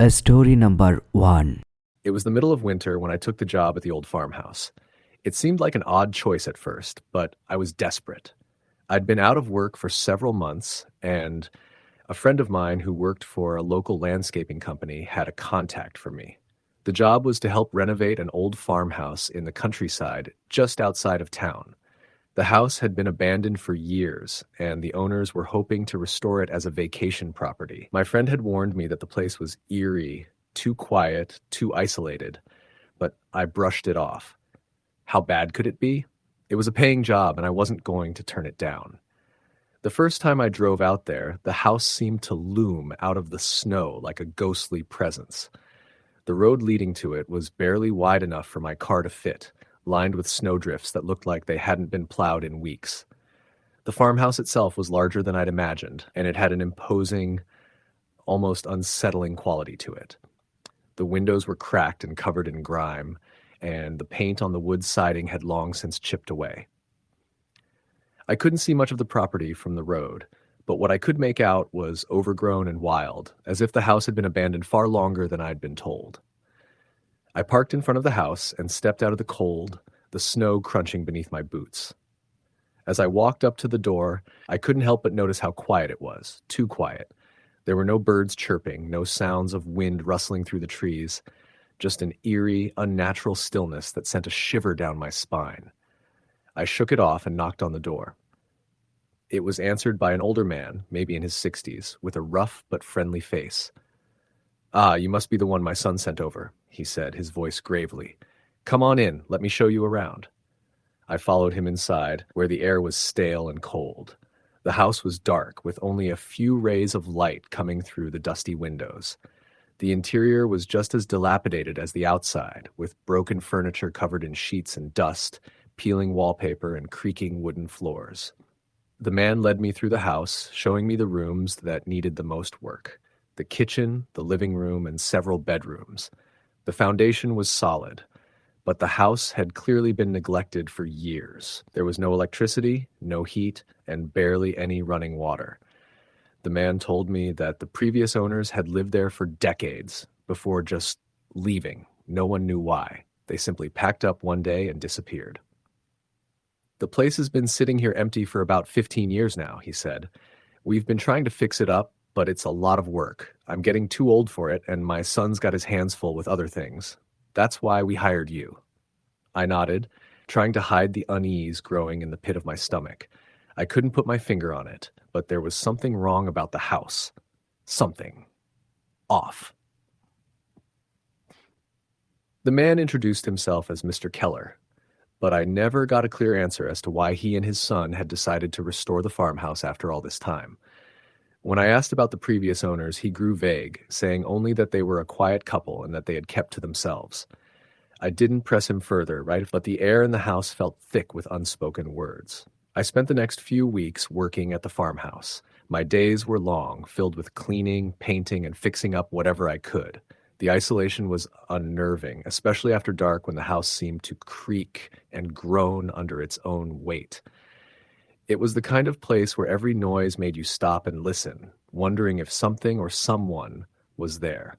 Story number 1. It was the middle of winter when I took the job at the old farmhouse. It seemed like an odd choice at first, but I was desperate. I'd been out of work for several months, and a friend of mine who worked for a local landscaping company had a contact for me. The job was to help renovate an old farmhouse in the countryside just outside of town. The house had been abandoned for years, and the owners were hoping to restore it as a vacation property. My friend had warned me that the place was eerie, too quiet, too isolated, but I brushed it off. How bad could it be? It was a paying job, and I wasn't going to turn it down. The first time I drove out there, the house seemed to loom out of the snow like a ghostly presence. The road leading to it was barely wide enough for my car to fit, lined with snowdrifts that looked like they hadn't been plowed in weeks. The farmhouse itself was larger than I'd imagined, and it had an imposing, almost unsettling quality to it. The windows were cracked and covered in grime, and the paint on the wood siding had long since chipped away. I couldn't see much of the property from the road, but what I could make out was overgrown and wild, as if the house had been abandoned far longer than I'd been told. I parked in front of the house and stepped out of the cold, the snow crunching beneath my boots. As I walked up to the door, I couldn't help but notice how quiet it was, too quiet. There were no birds chirping, no sounds of wind rustling through the trees, just an eerie, unnatural stillness that sent a shiver down my spine. I shook it off and knocked on the door. It was answered by an older man, maybe in his 60s, with a rough but friendly face. "Ah, you must be the one my son sent over," he said, his voice gravely. "Come on in, let me show you around." I followed him inside, where the air was stale and cold. The house was dark, with only a few rays of light coming through the dusty windows. The interior was just as dilapidated as the outside, with broken furniture covered in sheets and dust, peeling wallpaper, and creaking wooden floors. The man led me through the house, showing me the rooms that needed the most work: the kitchen, the living room, and several bedrooms. The foundation was solid, but the house had clearly been neglected for years. There was no electricity, no heat, and barely any running water. The man told me that the previous owners had lived there for decades before just leaving. No one knew why. They simply packed up one day and disappeared. "The place has been sitting here empty for about 15 years now," he said. "We've been trying to fix it up, but it's a lot of work. I'm getting too old for it, and my son's got his hands full with other things. That's why we hired you." I nodded, trying to hide the unease growing in the pit of my stomach. I couldn't put my finger on it, but there was something wrong about the house. Something. Off. The man introduced himself as Mr. Keller, but I never got a clear answer as to why he and his son had decided to restore the farmhouse after all this time. When I asked about the previous owners, he grew vague, saying only that they were a quiet couple and that they had kept to themselves. I didn't press him further, right? But the air in the house felt thick with unspoken words. I spent the next few weeks working at the farmhouse. My days were long, filled with cleaning, painting, and fixing up whatever I could. The isolation was unnerving, especially after dark when the house seemed to creak and groan under its own weight. It was the kind of place where every noise made you stop and listen, wondering if something or someone was there.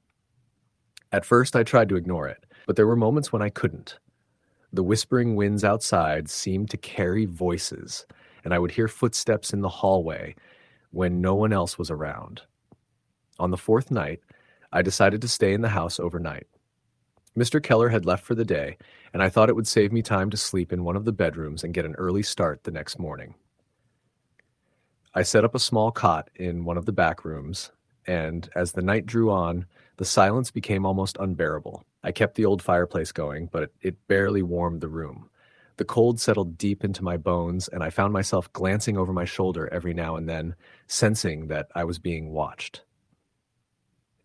At first, I tried to ignore it, but there were moments when I couldn't. The whispering winds outside seemed to carry voices, and I would hear footsteps in the hallway when no one else was around. On the fourth night, I decided to stay in the house overnight. Mr. Keller had left for the day, and I thought it would save me time to sleep in one of the bedrooms and get an early start the next morning. I set up a small cot in one of the back rooms, and as the night drew on, the silence became almost unbearable. I kept the old fireplace going, but it barely warmed the room. The cold settled deep into my bones, and I found myself glancing over my shoulder every now and then, sensing that I was being watched.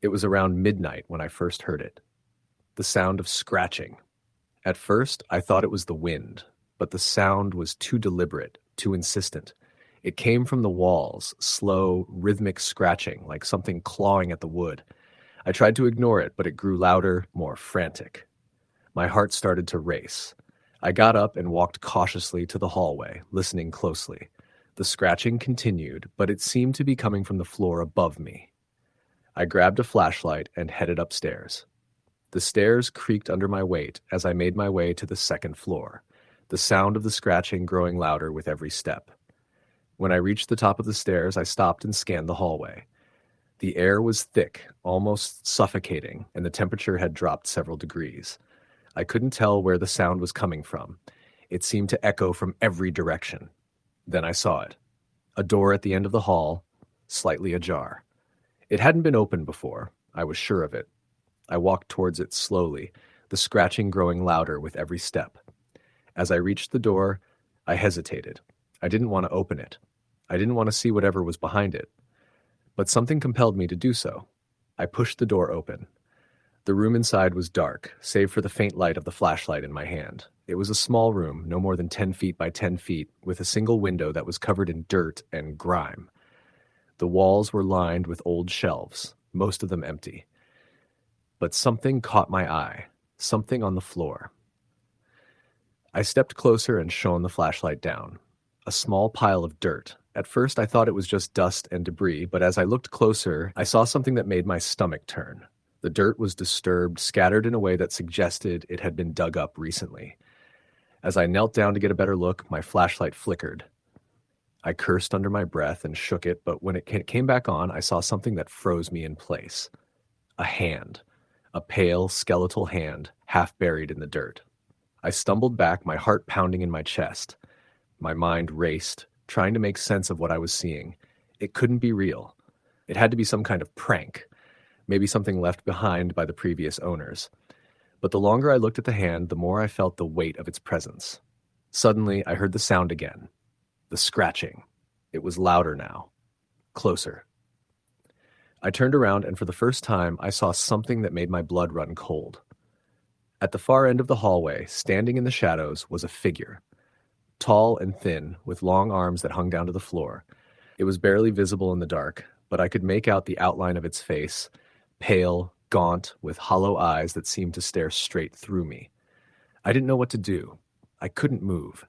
It was around midnight when I first heard it. The sound of scratching. At first, I thought it was the wind, but the sound was too deliberate, too insistent. It came from the walls, slow, rhythmic scratching, like something clawing at the wood. I tried to ignore it, but it grew louder, more frantic. My heart started to race. I got up and walked cautiously to the hallway, listening closely. The scratching continued, but it seemed to be coming from the floor above me. I grabbed a flashlight and headed upstairs. The stairs creaked under my weight as I made my way to the second floor, the sound of the scratching growing louder with every step. When I reached the top of the stairs, I stopped and scanned the hallway. The air was thick, almost suffocating, and the temperature had dropped several degrees. I couldn't tell where the sound was coming from. It seemed to echo from every direction. Then I saw it. A door at the end of the hall, slightly ajar. It hadn't been opened before. I was sure of it. I walked towards it slowly, the scratching growing louder with every step. As I reached the door, I hesitated. I didn't want to open it. I didn't want to see whatever was behind it. But something compelled me to do so. I pushed the door open. The room inside was dark, save for the faint light of the flashlight in my hand. It was a small room, no more than 10 feet by 10 feet, with a single window that was covered in dirt and grime. The walls were lined with old shelves, most of them empty. But something caught my eye, something on the floor. I stepped closer and shone the flashlight down. A small pile of dirt. At first I thought it was just dust and debris, but as I looked closer, I saw something that made my stomach turn. The dirt was disturbed, scattered in a way that suggested it had been dug up recently. As I knelt down to get a better look, my flashlight flickered. I cursed under my breath and shook it, but when it came back on, I saw something that froze me in place. A hand. A pale, skeletal hand, half buried in the dirt. I stumbled back, my heart pounding in my chest. My mind raced, trying to make sense of what I was seeing. It couldn't be real. It had to be some kind of prank, maybe something left behind by the previous owners. But the longer I looked at the hand, the more I felt the weight of its presence. Suddenly, I heard the sound again. The scratching. It was louder now. Closer. I turned around, and for the first time, I saw something that made my blood run cold. At the far end of the hallway, standing in the shadows, was a figure. Tall and thin, with long arms that hung down to the floor. It was barely visible in the dark, but I could make out the outline of its face, pale, gaunt, with hollow eyes that seemed to stare straight through me. I didn't know what to do. I couldn't move.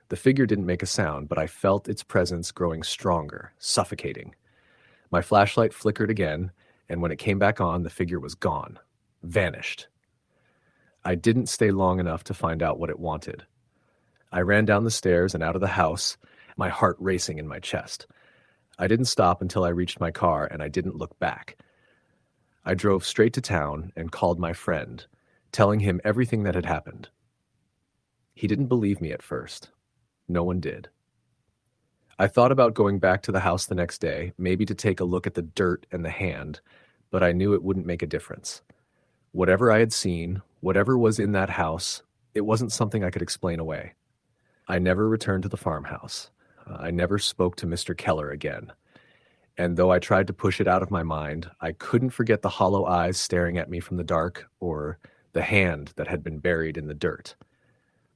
The figure didn't make a sound, but I felt its presence growing stronger, suffocating. My flashlight flickered again, and when it came back on, the figure was gone. Vanished. I didn't stay long enough to find out what it wanted. I ran down the stairs and out of the house, my heart racing in my chest. I didn't stop until I reached my car, and I didn't look back. I drove straight to town and called my friend, telling him everything that had happened. He didn't believe me at first. No one did. I thought about going back to the house the next day, maybe to take a look at the dirt and the hand, but I knew it wouldn't make a difference. Whatever I had seen, whatever was in that house, it wasn't something I could explain away. I never returned to the farmhouse. I never spoke to Mr. Keller again. And though I tried to push it out of my mind, I couldn't forget the hollow eyes staring at me from the dark or the hand that had been buried in the dirt.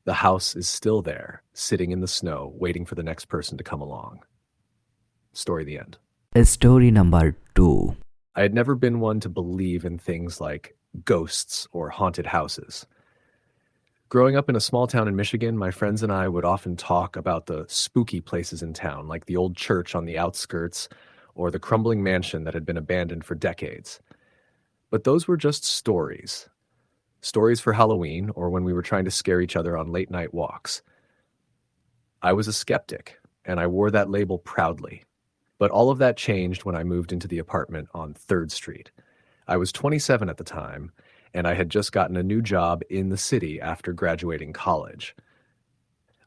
The house is still there, sitting in the snow, waiting for the next person to come along. Story the end. Story number 2. I had never been one to believe in things like ghosts or haunted houses. Growing up in a small town in Michigan, my friends and I would often talk about the spooky places in town, like the old church on the outskirts or the crumbling mansion that had been abandoned for decades. But those were just stories. Stories for Halloween or when we were trying to scare each other on late-night walks. I was a skeptic, and I wore that label proudly. But all of that changed when I moved into the apartment on 3rd Street. I was 27 at the time, and I had just gotten a new job in the city after graduating college.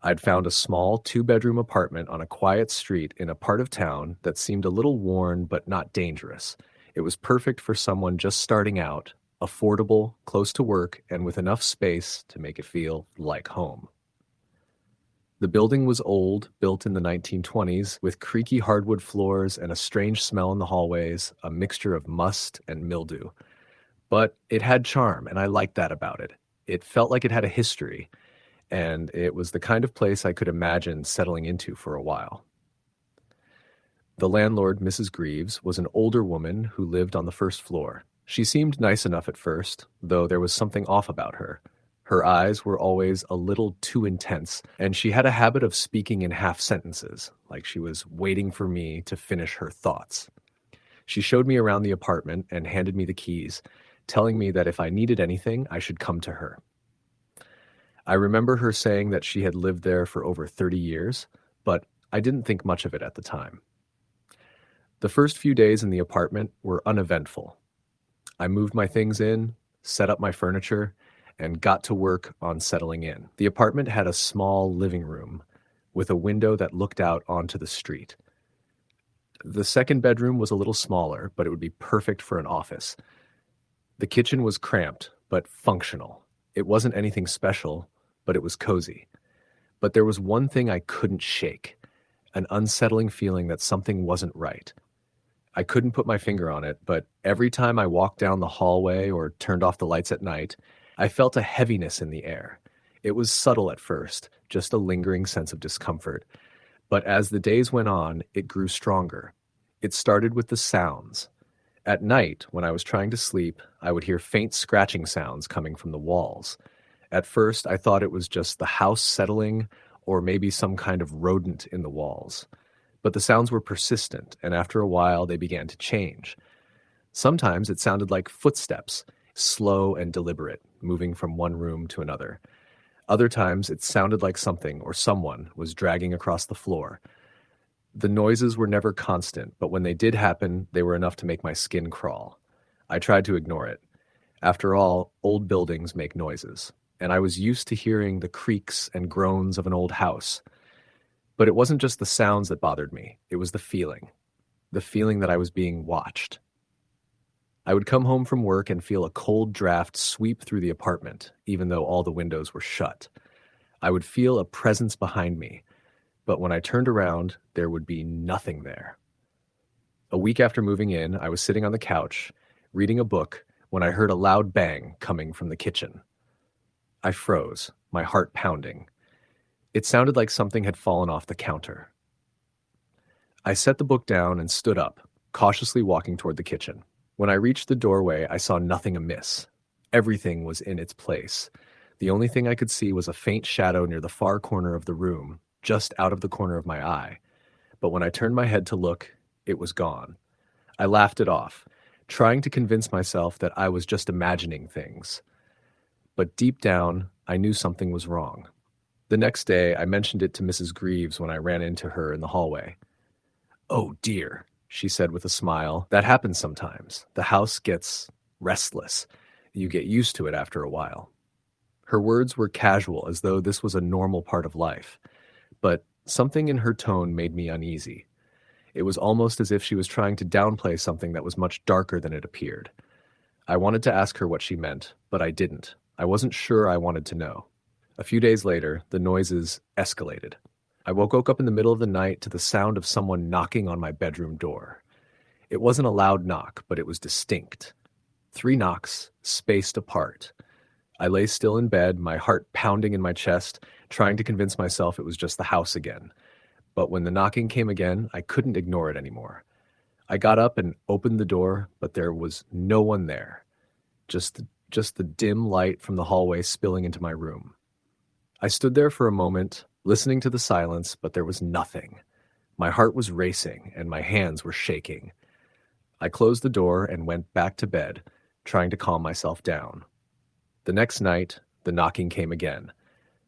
I'd found a small 2-bedroom apartment on a quiet street in a part of town that seemed a little worn but not dangerous. It was perfect for someone just starting out, affordable, close to work, and with enough space to make it feel like home. The building was old, built in the 1920s, with creaky hardwood floors and a strange smell in the hallways, a mixture of must and mildew. But it had charm, and I liked that about it. It felt like it had a history, and it was the kind of place I could imagine settling into for a while. The landlord, Mrs. Greaves, was an older woman who lived on the 1st floor. She seemed nice enough at first, though there was something off about her. Her eyes were always a little too intense, and she had a habit of speaking in half sentences, like she was waiting for me to finish her thoughts. She showed me around the apartment and handed me the keys, telling me that if I needed anything, I should come to her. I remember her saying that she had lived there for over 30 years, but I didn't think much of it at the time. The first few days in the apartment were uneventful. I moved my things in, set up my furniture, and got to work on settling in. The apartment had a small living room with a window that looked out onto the street. The second bedroom was a little smaller, but it would be perfect for an office. The kitchen was cramped, but functional. It wasn't anything special, but it was cozy. But there was one thing I couldn't shake, an unsettling feeling that something wasn't right. I couldn't put my finger on it, but every time I walked down the hallway or turned off the lights at night, I felt a heaviness in the air. It was subtle at first, just a lingering sense of discomfort. But as the days went on, it grew stronger. It started with the sounds. At night, when I was trying to sleep, I would hear faint scratching sounds coming from the walls. At first, I thought it was just the house settling or maybe some kind of rodent in the walls. But the sounds were persistent, and after a while they began to change. Sometimes it sounded like footsteps, slow and deliberate, moving from one room to another. Other times it sounded like something or someone was dragging across the floor. The noises were never constant, but when they did happen, they were enough to make my skin crawl. I tried to ignore it. After all, old buildings make noises, and I was used to hearing the creaks and groans of an old house. But it wasn't just the sounds that bothered me, it was the feeling that I was being watched. I would come home from work and feel a cold draft sweep through the apartment, even though all the windows were shut. I would feel a presence behind me, but when I turned around, there would be nothing there. A week after moving in, I was sitting on the couch, reading a book, when I heard a loud bang coming from the kitchen. I froze, my heart pounding. It sounded like something had fallen off the counter. I set the book down and stood up, cautiously walking toward the kitchen. When I reached the doorway, I saw nothing amiss. Everything was in its place. The only thing I could see was a faint shadow near the far corner of the room, just out of the corner of my eye. But when I turned my head to look, it was gone. I laughed it off, trying to convince myself that I was just imagining things. But deep down, I knew something was wrong. The next day, I mentioned it to Mrs. Greaves when I ran into her in the hallway. "Oh dear," she said with a smile. "That happens sometimes. The house gets restless. You get used to it after a while." Her words were casual, as though this was a normal part of life. But something in her tone made me uneasy. It was almost as if she was trying to downplay something that was much darker than it appeared. I wanted to ask her what she meant, but I didn't. I wasn't sure I wanted to know. A few days later, the noises escalated. I woke up in the middle of the night to the sound of someone knocking on my bedroom door. It wasn't a loud knock, but it was distinct. 3 knocks, spaced apart. I lay still in bed, my heart pounding in my chest, trying to convince myself it was just the house again. But when the knocking came again, I couldn't ignore it anymore. I got up and opened the door, but there was no one there. Just the dim light from the hallway spilling into my room. I stood there for a moment, listening to the silence, but there was nothing. My heart was racing, and my hands were shaking. I closed the door and went back to bed, trying to calm myself down. The next night, the knocking came again.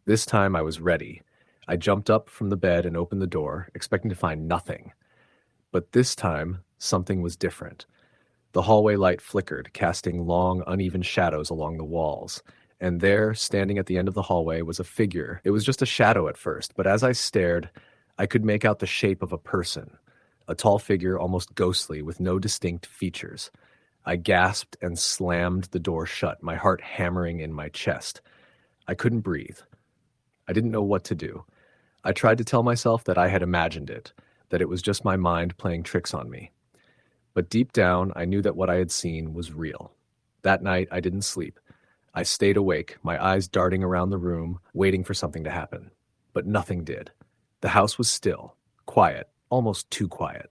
This time I was ready. I jumped up from the bed and opened the door, expecting to find nothing. But this time, something was different. The hallway light flickered, casting long, uneven shadows along the walls. And there, standing at the end of the hallway, was a figure. It was just a shadow at first, but as I stared, I could make out the shape of a person. A tall figure, almost ghostly, with no distinct features. I gasped and slammed the door shut, my heart hammering in my chest. I couldn't breathe. I didn't know what to do. I tried to tell myself that I had imagined it, that it was just my mind playing tricks on me. But deep down, I knew that what I had seen was real. That night, I didn't sleep. I stayed awake, my eyes darting around the room, waiting for something to happen. But nothing did. The house was still, quiet, almost too quiet.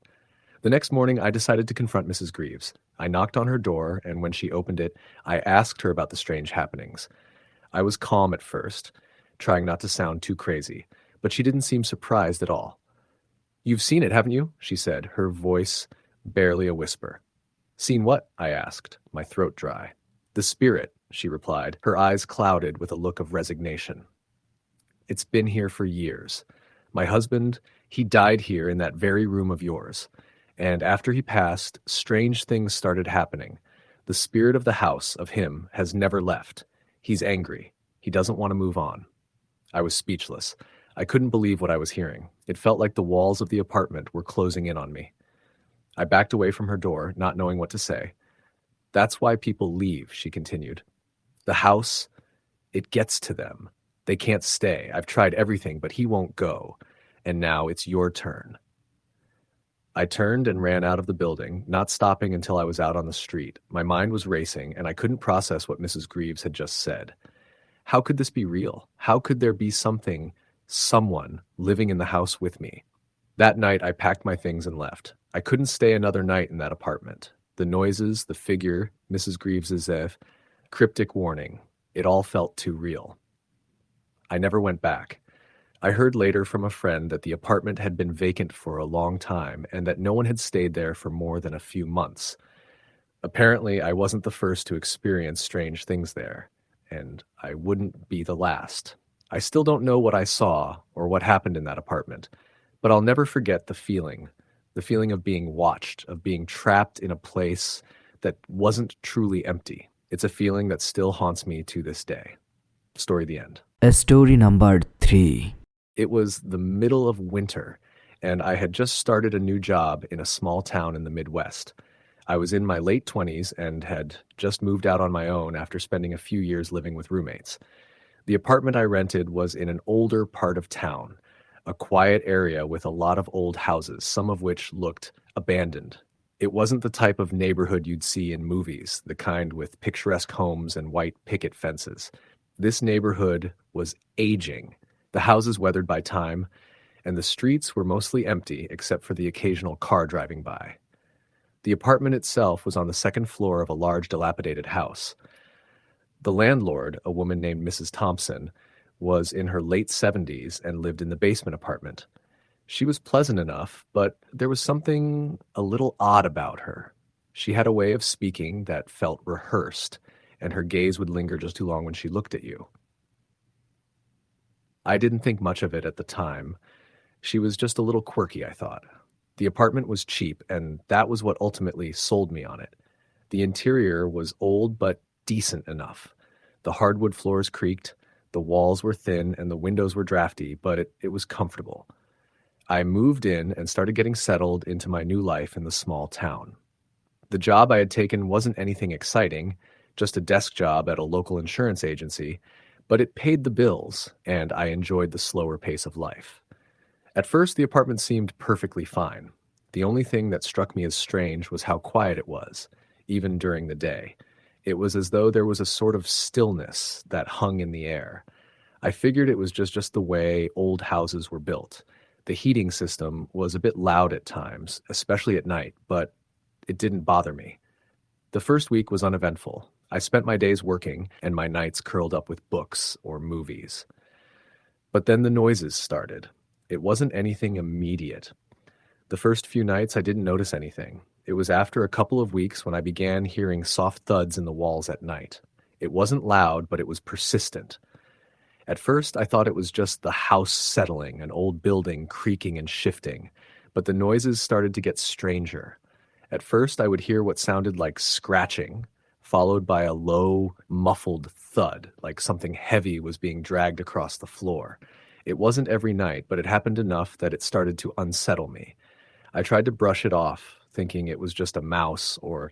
The next morning, I decided to confront Mrs. Greaves. I knocked on her door, and when she opened it, I asked her about the strange happenings. I was calm at first, trying not to sound too crazy, but she didn't seem surprised at all. "You've seen it, haven't you?" she said, her voice Barely a whisper. Seen what? I asked, my throat dry. The spirit, she replied, her eyes clouded with a look of resignation. It's been here for years. My husband, he died here in that very room of yours. And after he passed, strange things started happening. The spirit of the house, of him, has never left. He's angry. He doesn't want to move on. I was speechless. I couldn't believe what I was hearing. It felt like the walls of the apartment were closing in on me. I backed away from her door, not knowing what to say. That's why people leave, she continued. The house, it gets to them. They can't stay. I've tried everything, but he won't go. And now it's your turn. I turned and ran out of the building, not stopping until I was out on the street. My mind was racing, and I couldn't process what Mrs. Greaves had just said. How could this be real? How could there be someone living in the house with me? That night, I packed my things and left. I couldn't stay another night in that apartment. The noises, the figure, Mrs. Greaves's cryptic warning, it all felt too real. I never went back. I heard later from a friend that the apartment had been vacant for a long time and that no one had stayed there for more than a few months. Apparently, I wasn't the first to experience strange things there, and I wouldn't be the last. I still don't know what I saw or what happened in that apartment, but I'll never forget the feeling of being watched, of being trapped in a place that wasn't truly empty. It's a feeling that still haunts me to this day. Story the end. Story number 3. It was the middle of winter, and I had just started a new job in a small town in the Midwest. I was in my late 20s and had just moved out on my own after spending a few years living with roommates. The apartment I rented was in an older part of town, a quiet area with a lot of old houses, some of which looked abandoned. It wasn't the type of neighborhood you'd see in movies, the kind with picturesque homes and white picket fences. This neighborhood was aging, the houses weathered by time, and the streets were mostly empty except for the occasional car driving by. The apartment itself was on the second floor of a large dilapidated house. The landlord, a woman named Mrs. Thompson, was in her late 70s and lived in the basement apartment. She was pleasant enough, but there was something a little odd about her. She had a way of speaking that felt rehearsed, and her gaze would linger just too long when she looked at you. I didn't think much of it at the time. She was just a little quirky, I thought. The apartment was cheap, and that was what ultimately sold me on it. The interior was old but decent enough. The hardwood floors creaked, the walls were thin, and the windows were drafty, but it was comfortable. I moved in and started getting settled into my new life in the small town. The job I had taken wasn't anything exciting, just a desk job at a local insurance agency, but it paid the bills, and I enjoyed the slower pace of life. At first, the apartment seemed perfectly fine. The only thing that struck me as strange was how quiet it was, even during the day. It was as though there was a sort of stillness that hung in the air. I figured it was just the way old houses were built. The heating system was a bit loud at times, especially at night, but it didn't bother me. The first week was uneventful. I spent my days working and my nights curled up with books or movies. But then the noises started. It wasn't anything immediate. The first few nights I didn't notice anything. It was after a couple of weeks when I began hearing soft thuds in the walls at night. It wasn't loud, but it was persistent. At first I thought it was just the house settling, an old building creaking and shifting, but the noises started to get stranger. At first I would hear what sounded like scratching, followed by a low, muffled thud, like something heavy was being dragged across the floor. It wasn't every night, but it happened enough that it started to unsettle me. I tried to brush it off, thinking it was just a mouse or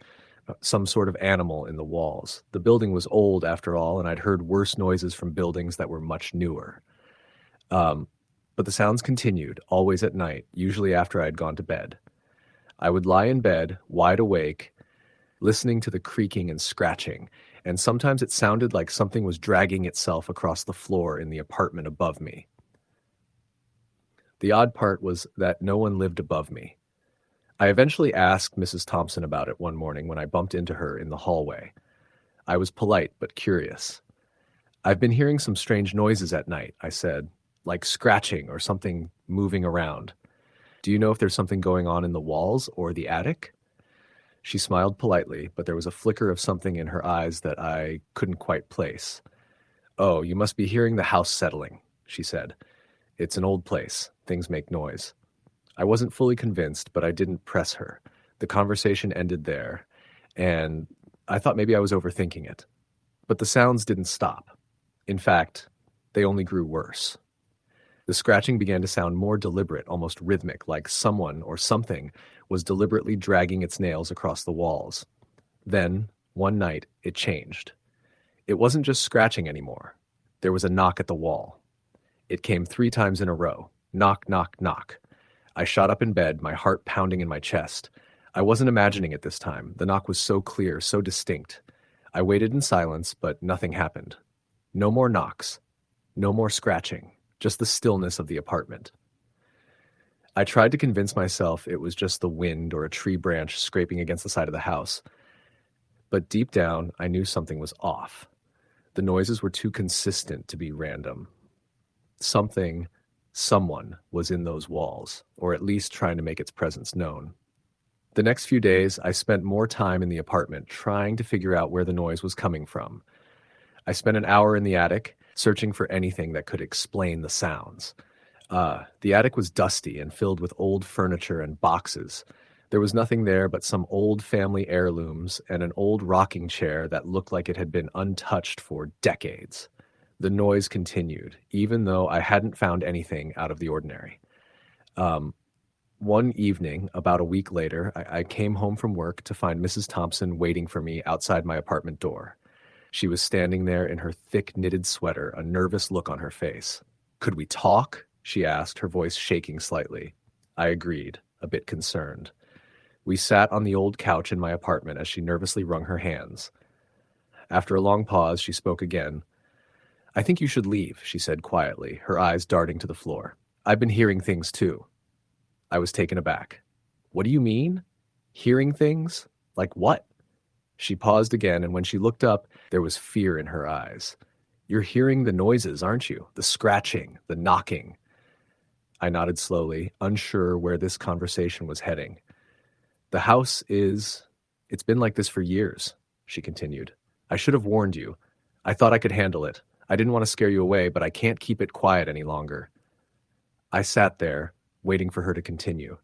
some sort of animal in the walls. The building was old, after all, and I'd heard worse noises from buildings that were much newer. But the sounds continued, always at night, usually after I had gone to bed. I would lie in bed, wide awake, listening to the creaking and scratching, and sometimes it sounded like something was dragging itself across the floor in the apartment above me. The odd part was that no one lived above me. I eventually asked Mrs. Thompson about it one morning when I bumped into her in the hallway. I was polite but curious. "I've been hearing some strange noises at night," I said, "like scratching or something moving around. Do you know if there's something going on in the walls or the attic?" She smiled politely, but there was a flicker of something in her eyes that I couldn't quite place. "Oh, you must be hearing the house settling," she said. "It's an old place. Things make noise." I wasn't fully convinced, but I didn't press her. The conversation ended there, and I thought maybe I was overthinking it. But the sounds didn't stop. In fact, they only grew worse. The scratching began to sound more deliberate, almost rhythmic, like someone or something was deliberately dragging its nails across the walls. Then, one night, it changed. It wasn't just scratching anymore. There was a knock at the wall. It came 3 times in a row. Knock, knock, knock. I shot up in bed, my heart pounding in my chest. I wasn't imagining it this time. The knock was so clear, so distinct. I waited in silence, but nothing happened. No more knocks. No more scratching. Just the stillness of the apartment. I tried to convince myself it was just the wind or a tree branch scraping against the side of the house. But deep down, I knew something was off. The noises were too consistent to be random. Someone was in those walls, or at least trying to make its presence known. The next few days, I spent more time in the apartment trying to figure out where the noise was coming from. I spent an hour in the attic, searching for anything that could explain the sounds. The attic was dusty and filled with old furniture and boxes. There was nothing there but some old family heirlooms and an old rocking chair that looked like it had been untouched for decades. The noise continued, even though I hadn't found anything out of the ordinary. One evening, about a week later, I came home from work to find Mrs. Thompson waiting for me outside my apartment door. She was standing there in her thick knitted sweater, a nervous look on her face. "Could we talk?" she asked, her voice shaking slightly. I agreed, a bit concerned. We sat on the old couch in my apartment as she nervously wrung her hands. After a long pause, she spoke again. "I think you should leave," she said quietly, her eyes darting to the floor. "I've been hearing things too." I was taken aback. "What do you mean? Hearing things? Like what?" She paused again, and when she looked up, there was fear in her eyes. "You're hearing the noises, aren't you? The scratching, the knocking." I nodded slowly, unsure where this conversation was heading. It's been like this for years," she continued. "I should have warned you. I thought I could handle it. I didn't want to scare you away, but I can't keep it quiet any longer." I sat there, waiting for her to continue.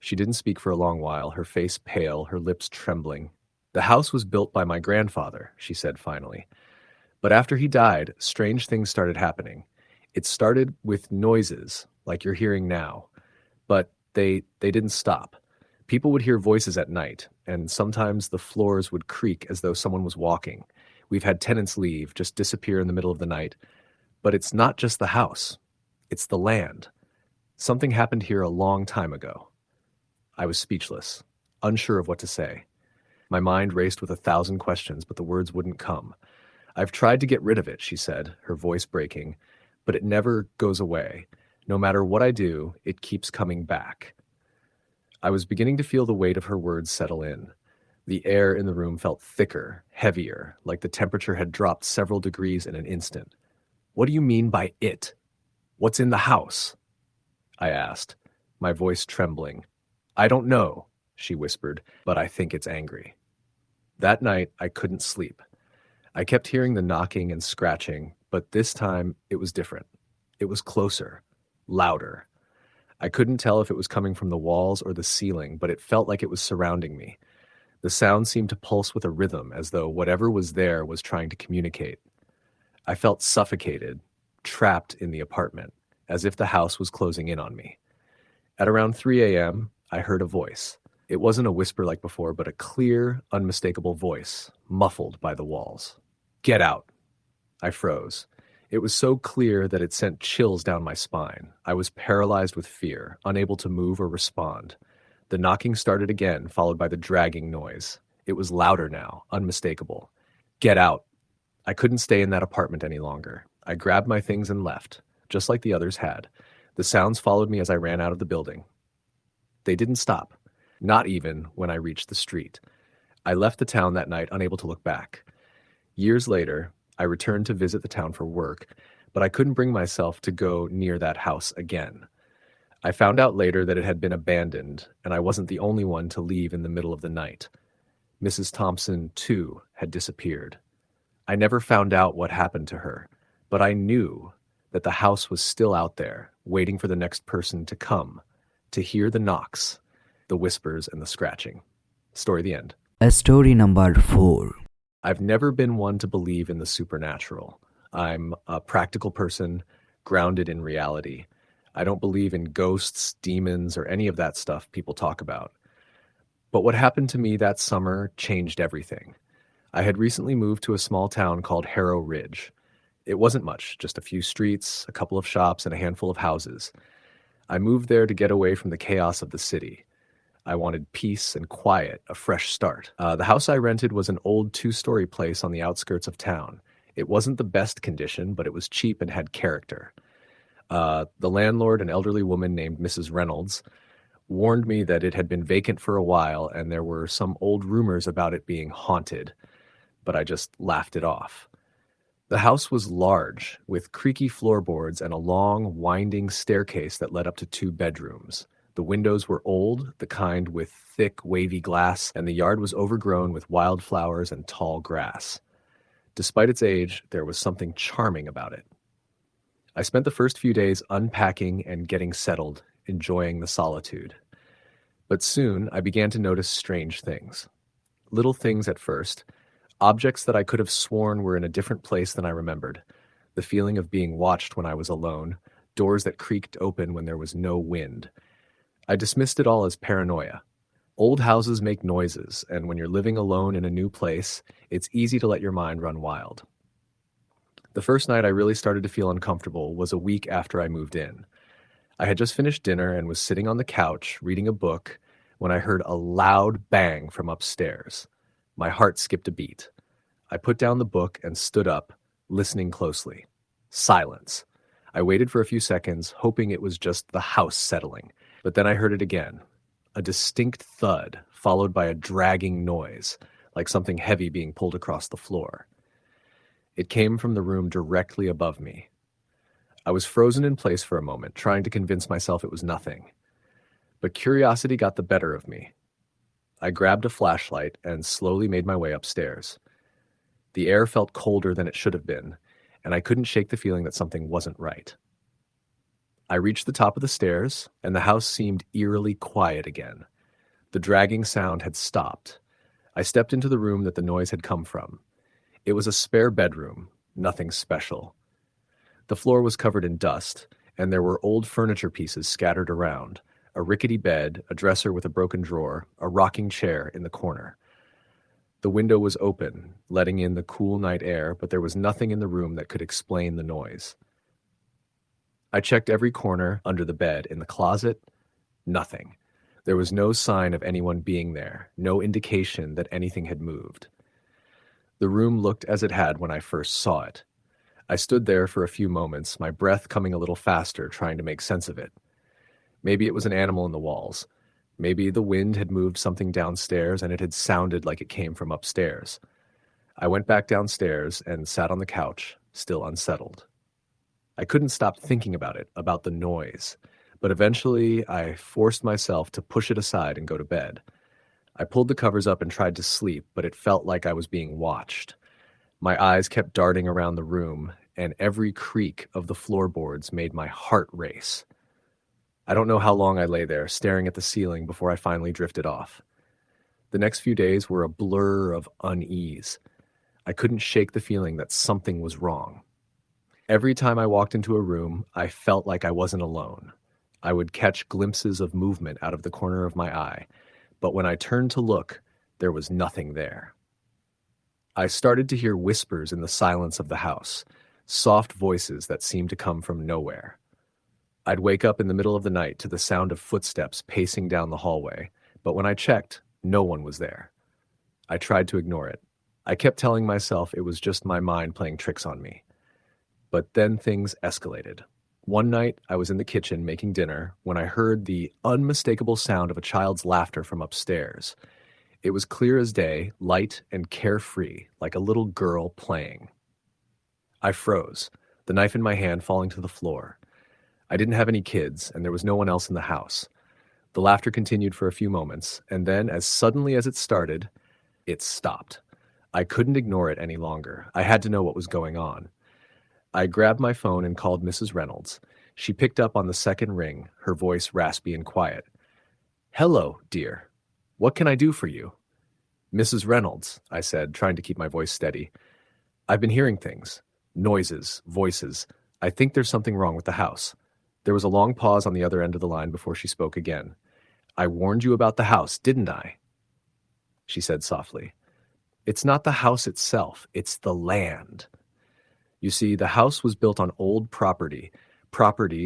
She didn't speak for a long while, her face pale, her lips trembling. "The house was built by my grandfather," she said finally. "But after he died, strange things started happening. It started with noises, like you're hearing now. But they didn't stop. People would hear voices at night, and sometimes the floors would creak as though someone was walking. We've had tenants leave, just disappear in the middle of the night. But it's not just the house. It's the land. Something happened here a long time ago." I was speechless, unsure of what to say. My mind raced with 1,000 questions, but the words wouldn't come. "I've tried to get rid of it," she said, her voice breaking, "but it never goes away. No matter what I do, it keeps coming back." I was beginning to feel the weight of her words settle in. The air in the room felt thicker, heavier, like the temperature had dropped several degrees in an instant. "What do you mean by it? What's in the house?" I asked, my voice trembling. "I don't know," she whispered, "but I think it's angry." That night, I couldn't sleep. I kept hearing the knocking and scratching, but this time it was different. It was closer, louder. I couldn't tell if it was coming from the walls or the ceiling, but it felt like it was surrounding me. The sound seemed to pulse with a rhythm, as though whatever was there was trying to communicate. I felt suffocated, trapped in the apartment, as if the house was closing in on me. At around 3 a.m., I heard a voice. It wasn't a whisper like before, but a clear, unmistakable voice, muffled by the walls. "Get out." I froze. It was so clear that it sent chills down my spine. I was paralyzed with fear, unable to move or respond. The knocking started again, followed by the dragging noise. It was louder now, unmistakable. "Get out." I couldn't stay in that apartment any longer. I grabbed my things and left, just like the others had. The sounds followed me as I ran out of the building. They didn't stop, not even when I reached the street. I left the town that night, unable to look back. Years later, I returned to visit the town for work, but I couldn't bring myself to go near that house again. I found out later that it had been abandoned, and I wasn't the only one to leave in the middle of the night. Mrs. Thompson, too, had disappeared. I never found out what happened to her, but I knew that the house was still out there, waiting for the next person to come, to hear the knocks, the whispers, and the scratching. Story the end. Story number 4. I've never been one to believe in the supernatural. I'm a practical person, grounded in reality. I don't believe in ghosts, demons, or any of that stuff people talk about. But what happened to me that summer changed everything. I had recently moved to a small town called Harrow Ridge. It wasn't much, just a few streets, a couple of shops, and a handful of houses. I moved there to get away from the chaos of the city. I wanted peace and quiet, a fresh start. The house I rented was an old 2-story place on the outskirts of town. It wasn't the best condition, but it was cheap and had character. The landlord, an elderly woman named Mrs. Reynolds, warned me that it had been vacant for a while and there were some old rumors about it being haunted, but I just laughed it off. The house was large, with creaky floorboards and a long, winding staircase that led up to 2 bedrooms. The windows were old, the kind with thick, wavy glass, and the yard was overgrown with wildflowers and tall grass. Despite its age, there was something charming about it. I spent the first few days unpacking and getting settled, enjoying the solitude. But soon I began to notice strange things. Little things at first, objects that I could have sworn were in a different place than I remembered, the feeling of being watched when I was alone, doors that creaked open when there was no wind. I dismissed it all as paranoia. Old houses make noises, and when you're living alone in a new place, it's easy to let your mind run wild. The first night I really started to feel uncomfortable was a week after I moved in. I had just finished dinner and was sitting on the couch reading a book when I heard a loud bang from upstairs. My heart skipped a beat. I put down the book and stood up, listening closely. Silence. I waited for a few seconds, hoping it was just the house settling. But then I heard it again, a distinct thud, followed by a dragging noise, like something heavy being pulled across the floor. It came from the room directly above me. I was frozen in place for a moment, trying to convince myself it was nothing. But curiosity got the better of me. I grabbed a flashlight and slowly made my way upstairs. The air felt colder than it should have been, and I couldn't shake the feeling that something wasn't right. I reached the top of the stairs, and the house seemed eerily quiet again. The dragging sound had stopped. I stepped into the room that the noise had come from. It was a spare bedroom, nothing special. The floor was covered in dust, and there were old furniture pieces scattered around, a rickety bed, a dresser with a broken drawer, a rocking chair in the corner. The window was open, letting in the cool night air, but there was nothing in the room that could explain the noise. I checked every corner, under the bed, in the closet. Nothing. There was no sign of anyone being there, no indication that anything had moved. The room looked as it had when I first saw it. I stood there for a few moments, my breath coming a little faster, trying to make sense of it. Maybe it was an animal in the walls. Maybe the wind had moved something downstairs and it had sounded like it came from upstairs. I went back downstairs and sat on the couch, still unsettled. I couldn't stop thinking about it, about the noise, but eventually I forced myself to push it aside and go to bed. I pulled the covers up and tried to sleep, but it felt like I was being watched. My eyes kept darting around the room, and every creak of the floorboards made my heart race. I don't know how long I lay there, staring at the ceiling before I finally drifted off. The next few days were a blur of unease. I couldn't shake the feeling that something was wrong. Every time I walked into a room, I felt like I wasn't alone. I would catch glimpses of movement out of the corner of my eye, but when I turned to look, there was nothing there. I started to hear whispers in the silence of the house, soft voices that seemed to come from nowhere. I'd wake up in the middle of the night to the sound of footsteps pacing down the hallway, but when I checked, no one was there. I tried to ignore it. I kept telling myself it was just my mind playing tricks on me. But then things escalated. One night, I was in the kitchen making dinner when I heard the unmistakable sound of a child's laughter from upstairs. It was clear as day, light and carefree, like a little girl playing. I froze, the knife in my hand falling to the floor. I didn't have any kids, and there was no one else in the house. The laughter continued for a few moments, and then, as suddenly as it started, it stopped. I couldn't ignore it any longer. I had to know what was going on. I grabbed my phone and called Mrs. Reynolds. She picked up on the second ring, her voice raspy and quiet. "Hello, dear. What can I do for you?" "Mrs. Reynolds," I said, trying to keep my voice steady. "I've been hearing things. Noises, voices. I think there's something wrong with the house." There was a long pause on the other end of the line before she spoke again. "I warned you about the house, didn't I?" She said softly. "It's not the house itself, it's the land. You see, the house was built on old property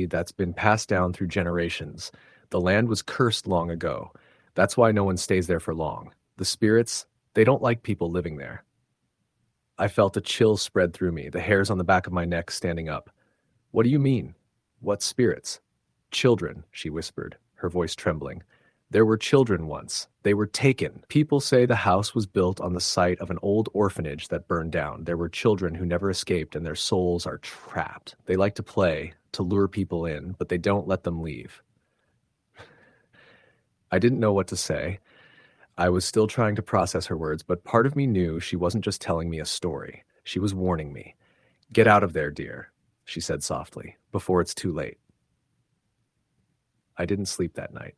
that's been passed down through generations. The land was cursed long ago. That's why no one stays there for long. The spirits, they don't like people living there." I felt a chill spread through me, the hairs on the back of my neck standing up. "What do you mean? What spirits?" "Children," she whispered, her voice trembling. "There were children once. They were taken. People say the house was built on the site of an old orphanage that burned down. There were children who never escaped, and their souls are trapped. They like to play, to lure people in, but they don't let them leave." I didn't know what to say. I was still trying to process her words, but part of me knew she wasn't just telling me a story. She was warning me. "Get out of there, dear," she said softly, "before it's too late." I didn't sleep that night.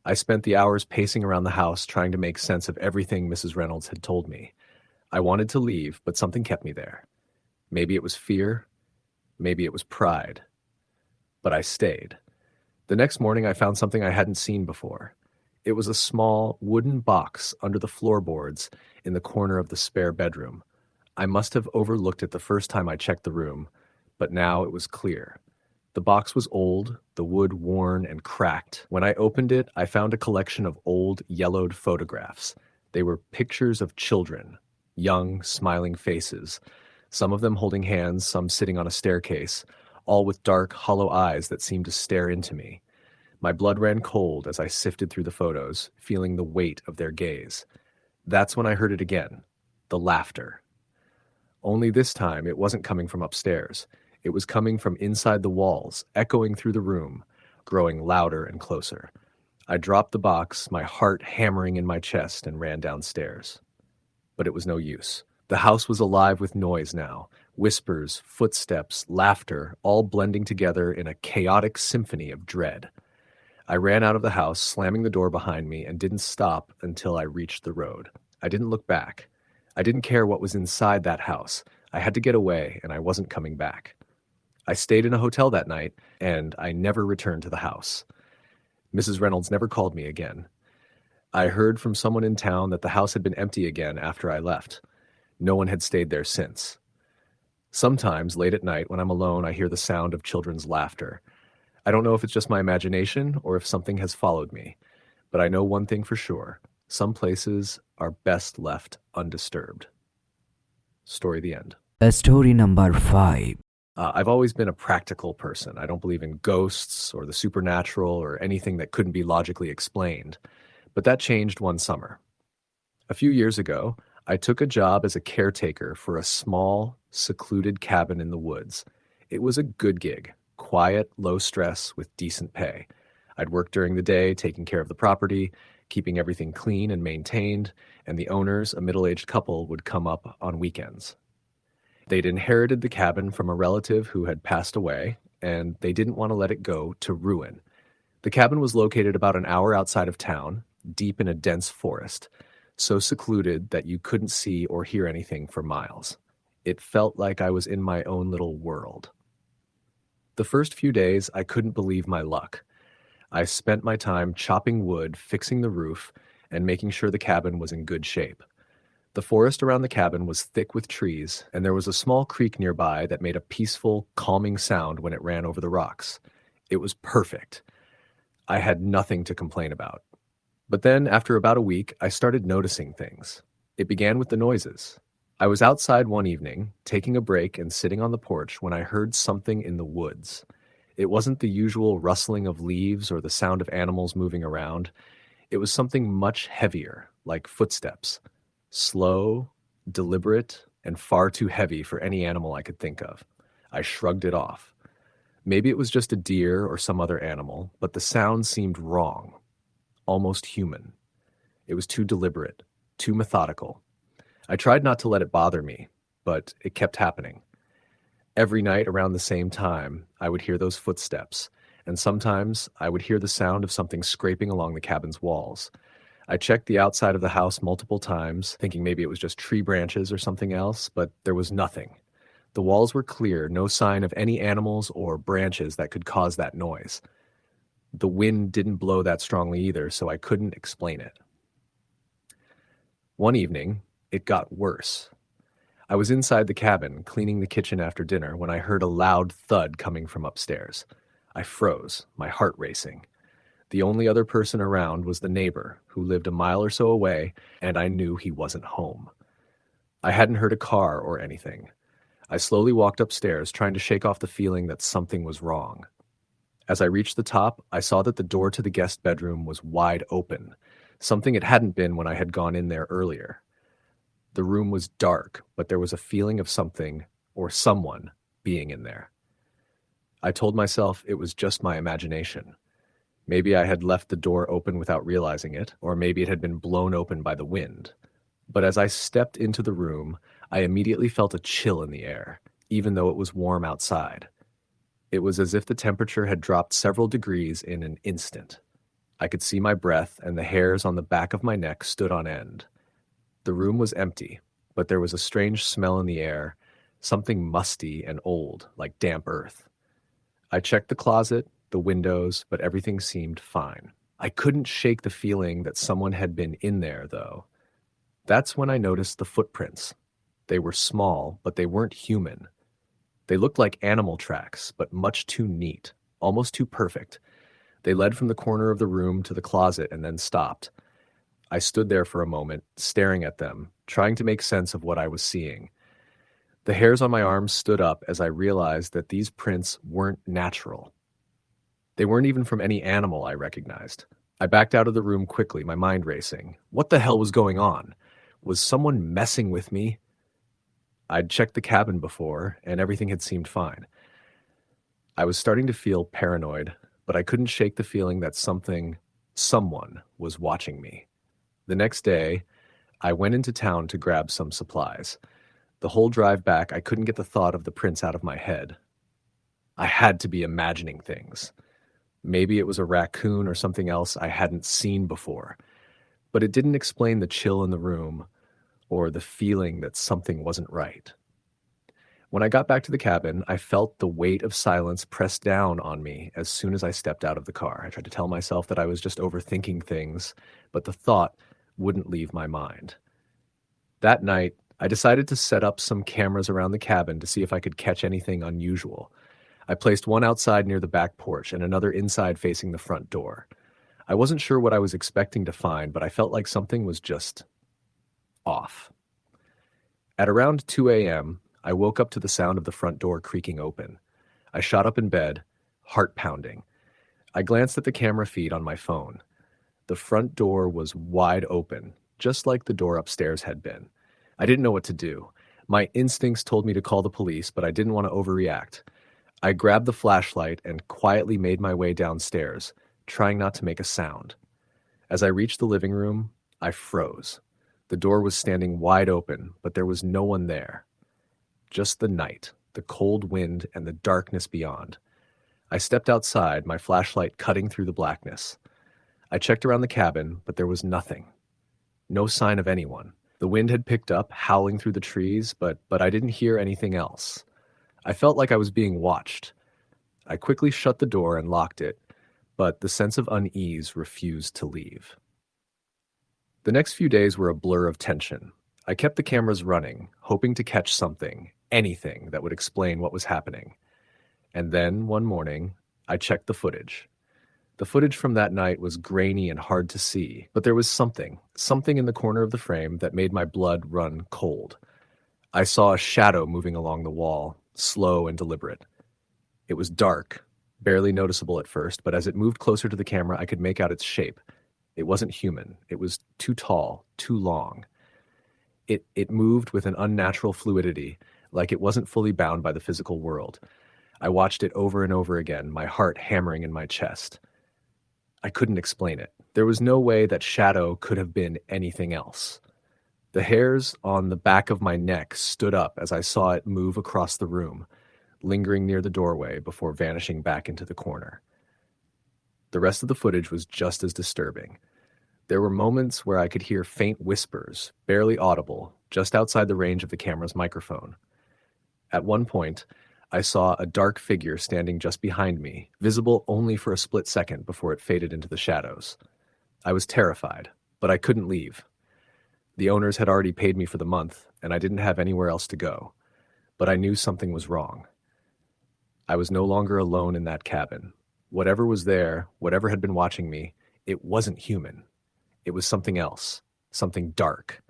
I spent the hours pacing around the house trying to make sense of everything Mrs. Reynolds had told me. I wanted to leave, but something kept me there. Maybe it was fear, maybe it was pride. But I stayed. The next morning I found something I hadn't seen before. It was a small wooden box under the floorboards in the corner of the spare bedroom. I must have overlooked it the first time I checked the room, but now it was clear. The box was old, the wood worn and cracked. When I opened it, I found a collection of old, yellowed photographs. They were pictures of children, young, smiling faces, some of them holding hands, some sitting on a staircase, all with dark, hollow eyes that seemed to stare into me. My blood ran cold as I sifted through the photos, feeling the weight of their gaze. That's when I heard it again, the laughter. Only this time it wasn't coming from upstairs. It was coming from inside the walls, echoing through the room, growing louder and closer. I dropped the box, my heart hammering in my chest, and ran downstairs. But it was no use. The house was alive with noise now. Whispers, footsteps, laughter, all blending together in a chaotic symphony of dread. I ran out of the house, slamming the door behind me, and didn't stop until I reached the road. I didn't look back. I didn't care what was inside that house. I had to get away, and I wasn't coming back. I stayed in a hotel that night, and I never returned to the house. Mrs. Reynolds never called me again. I heard from someone in town that the house had been empty again after I left. No one had stayed there since. Sometimes, late at night, when I'm alone, I hear the sound of children's laughter. I don't know if it's just my imagination or if something has followed me, but I know one thing for sure. Some places are best left undisturbed. Story the end. Story number 5. I've always been a practical person. I don't believe in ghosts or the supernatural or anything that couldn't be logically explained. But that changed one summer. A few years ago, I took a job as a caretaker for a small, secluded cabin in the woods. It was a good gig, quiet, low stress, with decent pay. I'd work during the day, taking care of the property, keeping everything clean and maintained, and the owners, a middle-aged couple, would come up on weekends. They'd inherited the cabin from a relative who had passed away, and they didn't want to let it go to ruin. The cabin was located about an hour outside of town, deep in a dense forest, so secluded that you couldn't see or hear anything for miles. It felt like I was in my own little world. The first few days, I couldn't believe my luck. I spent my time chopping wood, fixing the roof, and making sure the cabin was in good shape. The forest around the cabin was thick with trees, and there was a small creek nearby that made a peaceful, calming sound when it ran over the rocks. It was perfect. I had nothing to complain about. But then, after about a week, I started noticing things. It began with the noises. I was outside one evening, taking a break and sitting on the porch when I heard something in the woods. It wasn't the usual rustling of leaves or the sound of animals moving around. It was something much heavier, like footsteps. Slow, deliberate, and far too heavy for any animal I could think of. I shrugged it off. Maybe it was just a deer or some other animal, but the sound seemed wrong, almost human. It was too deliberate, too methodical. I tried not to let it bother me, but it kept happening. Every night around the same time, I would hear those footsteps, and sometimes I would hear the sound of something scraping along the cabin's walls. I checked the outside of the house multiple times, thinking maybe it was just tree branches or something else, but there was nothing. The walls were clear, no sign of any animals or branches that could cause that noise. The wind didn't blow that strongly either, so I couldn't explain it. One evening, it got worse. I was inside the cabin, cleaning the kitchen after dinner, when I heard a loud thud coming from upstairs. I froze, my heart racing. The only other person around was the neighbor, who lived a mile or so away, and I knew he wasn't home. I hadn't heard a car or anything. I slowly walked upstairs, trying to shake off the feeling that something was wrong. As I reached the top, I saw that the door to the guest bedroom was wide open, something it hadn't been when I had gone in there earlier. The room was dark, but there was a feeling of something, or someone, being in there. I told myself it was just my imagination. Maybe I had left the door open without realizing it, or maybe it had been blown open by the wind. But as I stepped into the room, I immediately felt a chill in the air, even though it was warm outside. It was as if the temperature had dropped several degrees in an instant. I could see my breath, and the hairs on the back of my neck stood on end. The room was empty, but there was a strange smell in the air, something musty and old, like damp earth. I checked the closet, the windows, but everything seemed fine. I couldn't shake the feeling that someone had been in there, though. That's when I noticed the footprints. They were small, but they weren't human. They looked like animal tracks, but much too neat, almost too perfect. They led from the corner of the room to the closet and then stopped. I stood there for a moment, staring at them, trying to make sense of what I was seeing. The hairs on my arms stood up as I realized that these prints weren't natural. They weren't even from any animal I recognized. I backed out of the room quickly, my mind racing. What the hell was going on? Was someone messing with me? I'd checked the cabin before, and everything had seemed fine. I was starting to feel paranoid, but I couldn't shake the feeling that someone was watching me. The next day, I went into town to grab some supplies. The whole drive back, I couldn't get the thought of the prints out of my head. I had to be imagining things. Maybe it was a raccoon or something else I hadn't seen before, but it didn't explain the chill in the room or the feeling that something wasn't right. When I got back to the cabin, I felt the weight of silence press down on me as soon as I stepped out of the car. I tried to tell myself that I was just overthinking things, but the thought wouldn't leave my mind. That night, I decided to set up some cameras around the cabin to see if I could catch anything unusual. I placed one outside near the back porch and another inside facing the front door. I wasn't sure what I was expecting to find, but I felt like something was just off. At around 2 a.m., I woke up to the sound of the front door creaking open. I shot up in bed, heart pounding. I glanced at the camera feed on my phone. The front door was wide open, just like the door upstairs had been. I didn't know what to do. My instincts told me to call the police, but I didn't want to overreact. I grabbed the flashlight and quietly made my way downstairs, trying not to make a sound. As I reached the living room, I froze. The door was standing wide open, but there was no one there. Just the night, the cold wind, and the darkness beyond. I stepped outside, my flashlight cutting through the blackness. I checked around the cabin, but there was nothing. No sign of anyone. The wind had picked up, howling through the trees, but I didn't hear anything else. I felt like I was being watched. I quickly shut the door and locked it, but the sense of unease refused to leave. The next few days were a blur of tension. I kept the cameras running, hoping to catch something, anything that would explain what was happening. And then, one morning, I checked the footage. The footage from that night was grainy and hard to see, but there was something in the corner of the frame that made my blood run cold. I saw a shadow moving along the wall, slow and deliberate. It was dark, barely noticeable at first, but as it moved closer to the camera, I could make out its shape. It wasn't human. It was too tall, too long. It moved with an unnatural fluidity, like it wasn't fully bound by the physical world. I watched it over and over again, my heart hammering in my chest. I couldn't explain it. There was no way that shadow could have been anything else. The hairs on the back of my neck stood up as I saw it move across the room, lingering near the doorway before vanishing back into the corner. The rest of the footage was just as disturbing. There were moments where I could hear faint whispers, barely audible, just outside the range of the camera's microphone. At one point, I saw a dark figure standing just behind me, visible only for a split second before it faded into the shadows. I was terrified, but I couldn't leave. The owners had already paid me for the month, and I didn't have anywhere else to go. But I knew something was wrong. I was no longer alone in that cabin. Whatever was there, whatever had been watching me, it wasn't human. It was something else, something dark.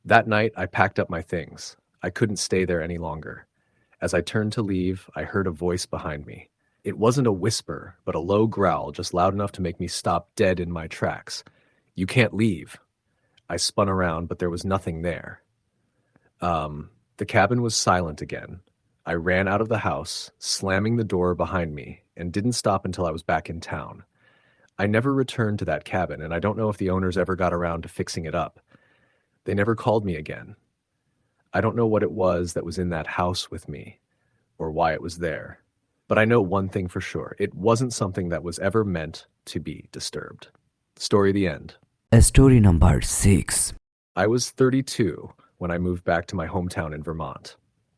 That night, I packed up my things. I couldn't stay there any longer. As I turned to leave, I heard a voice behind me. It wasn't a whisper, but a low growl, just loud enough to make me stop dead in my tracks. "You can't leave." I spun around, but there was nothing there. The cabin was silent again. I ran out of the house, slamming the door behind me, and didn't stop until I was back in town. I never returned to that cabin, and I don't know if the owners ever got around to fixing it up. They never called me again. I don't know what it was that was in that house with me, or why it was there. But I know one thing for sure. It wasn't something that was ever meant to be disturbed. Story the end. Story number 6. I was 32 when I moved back to my hometown in Vermont.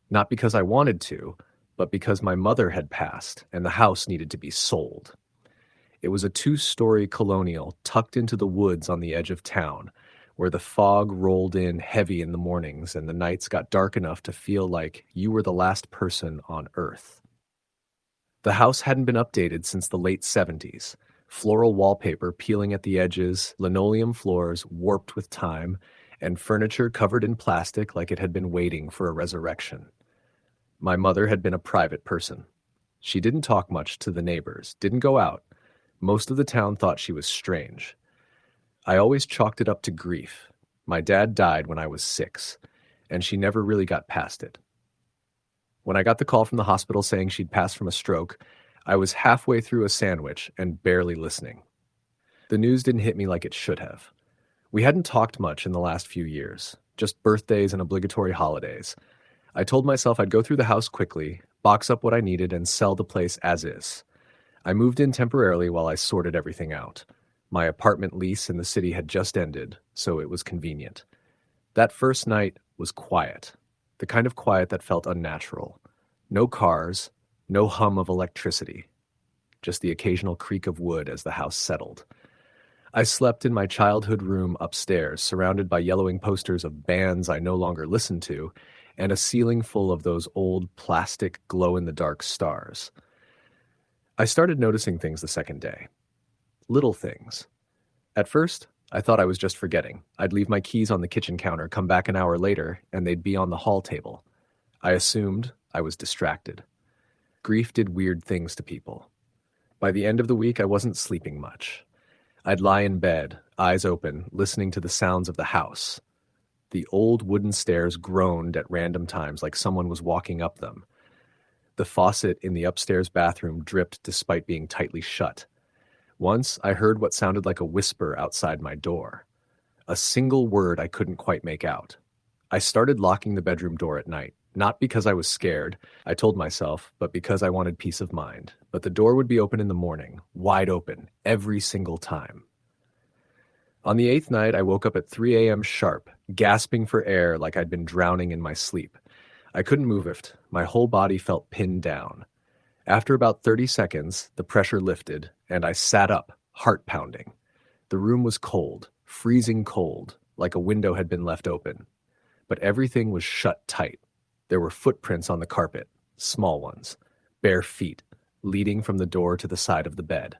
Not because I wanted to, but because my mother had passed and the house needed to be sold. It was a 2-story colonial tucked into the woods on the edge of town, where the fog rolled in heavy in the mornings and the nights got dark enough to feel like you were the last person on Earth. The house hadn't been updated since the late 70s. Floral wallpaper peeling at the edges, linoleum floors warped with time, and furniture covered in plastic like it had been waiting for a resurrection. My mother had been a private person. She didn't talk much to the neighbors, didn't go out. Most of the town thought she was strange. I always chalked it up to grief. My dad died when I was 6, and she never really got past it. When I got the call from the hospital saying she'd passed from a stroke, I was halfway through a sandwich and barely listening. The news didn't hit me like it should have. We hadn't talked much in the last few years, just birthdays and obligatory holidays. I told myself I'd go through the house quickly, box up what I needed, and sell the place as is. I moved in temporarily while I sorted everything out. My apartment lease in the city had just ended, so it was convenient. That first night was quiet, the kind of quiet that felt unnatural. No cars, no hum of electricity, just the occasional creak of wood as the house settled. I slept in my childhood room upstairs, surrounded by yellowing posters of bands I no longer listened to, and a ceiling full of those old plastic glow-in-the-dark stars. I started noticing things the second day. Little things. At first, I thought I was just forgetting. I'd leave my keys on the kitchen counter, come back an hour later, and they'd be on the hall table. I assumed I was distracted. Grief did weird things to people. By the end of the week, I wasn't sleeping much. I'd lie in bed, eyes open, listening to the sounds of the house. The old wooden stairs groaned at random times like someone was walking up them. The faucet in the upstairs bathroom dripped despite being tightly shut. Once, I heard what sounded like a whisper outside my door. A single word I couldn't quite make out. I started locking the bedroom door at night, not because I was scared, I told myself, but because I wanted peace of mind. But the door would be open in the morning, wide open, every single time. On the 8th night, I woke up at 3 a.m. sharp, gasping for air like I'd been drowning in my sleep. I couldn't move it. My whole body felt pinned down. After about 30 seconds, the pressure lifted, and I sat up, heart pounding. The room was cold, freezing cold, like a window had been left open. But everything was shut tight. There were footprints on the carpet, small ones, bare feet, leading from the door to the side of the bed.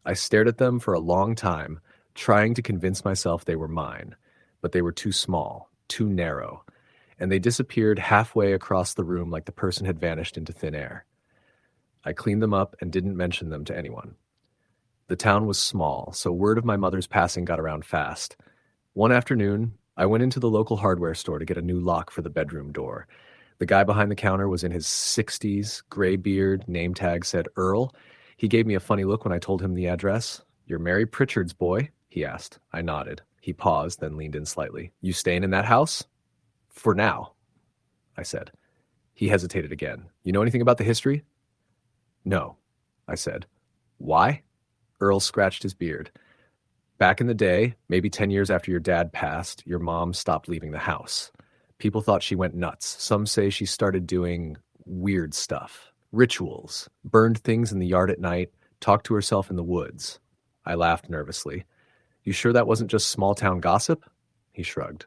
I stared at them for a long time, trying to convince myself they were mine, but they were too small, too narrow, and they disappeared halfway across the room like the person had vanished into thin air. I cleaned them up and didn't mention them to anyone. The town was small, so word of my mother's passing got around fast. One afternoon, I went into the local hardware store to get a new lock for the bedroom door. The guy behind the counter was in his 60s, gray beard, name tag said Earl. He gave me a funny look when I told him the address. "You're Mary Pritchard's boy?" he asked. I nodded. He paused, then leaned in slightly. "You staying in that house?" "For now," I said. He hesitated again. "You know anything about the history?" "No," I said. "Why?" Earl scratched his beard. "Back in the day, maybe 10 years after your dad passed, your mom stopped leaving the house. People thought she went nuts. Some say she started doing weird stuff. Rituals, burned things in the yard at night, talked to herself in the woods." I laughed nervously. "You sure that wasn't just small-town gossip?" He shrugged.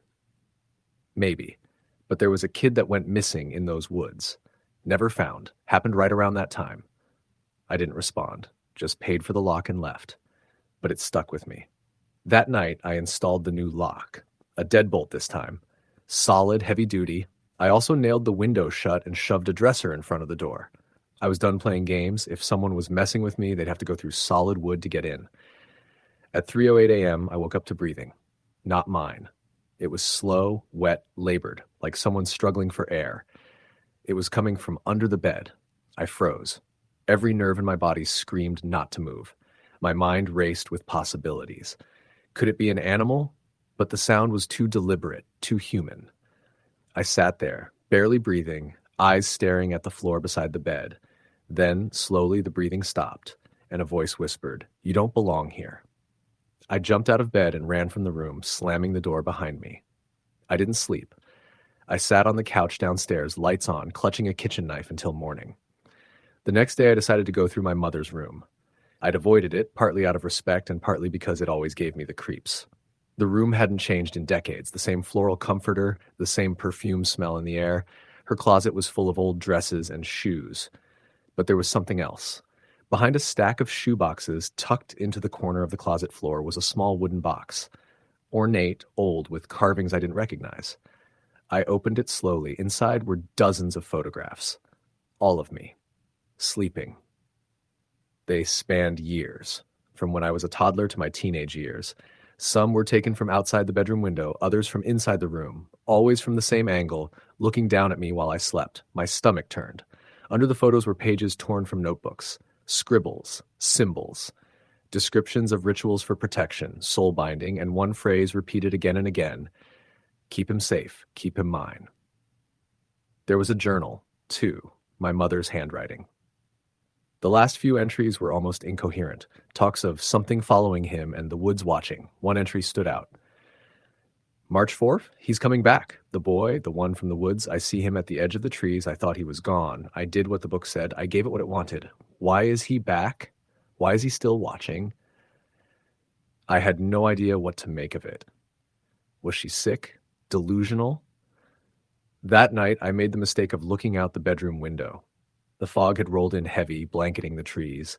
"Maybe. But there was a kid that went missing in those woods. Never found. Happened right around that time." I didn't respond, just paid for the lock and left. But it stuck with me. That night, I installed the new lock. A deadbolt this time. Solid, heavy duty. I also nailed the window shut and shoved a dresser in front of the door. I was done playing games. If someone was messing with me, they'd have to go through solid wood to get in. At 3:08 a.m., I woke up to breathing. Not mine. It was slow, wet, labored, like someone struggling for air. It was coming from under the bed. I froze. Every nerve in my body screamed not to move. My mind raced with possibilities. Could it be an animal? But the sound was too deliberate, too human. I sat there, barely breathing, eyes staring at the floor beside the bed. Then, slowly, the breathing stopped, and a voice whispered, "You don't belong here." I jumped out of bed and ran from the room, slamming the door behind me. I didn't sleep. I sat on the couch downstairs, lights on, clutching a kitchen knife until morning. The next day I decided to go through my mother's room. I'd avoided it, partly out of respect and partly because it always gave me the creeps. The room hadn't changed in decades, the same floral comforter, the same perfume smell in the air. Her closet was full of old dresses and shoes. But there was something else. Behind a stack of shoe boxes, tucked into the corner of the closet floor, was a small wooden box. Ornate, old, with carvings I didn't recognize. I opened it slowly. Inside were dozens of photographs. All of me. Sleeping. They spanned years, from when I was a toddler to my teenage years. Some were taken from outside the bedroom window, others from inside the room, always from the same angle, looking down at me while I slept. My stomach turned. Under the photos were pages torn from notebooks, scribbles, symbols, descriptions of rituals for protection, soul binding, and one phrase repeated again and again: "Keep him safe, keep him mine." There was a journal, too, my mother's handwriting. The last few entries were almost incoherent, talks of something following him and the woods watching. One entry stood out. March 4th, he's coming back. The boy, the one from the woods, I see him at the edge of the trees. I thought he was gone. I did what the book said. I gave it what it wanted. Why is he back? Why is he still watching? I had no idea what to make of it. Was she sick? Delusional? That night, I made the mistake of looking out the bedroom window. The fog had rolled in heavy, blanketing the trees.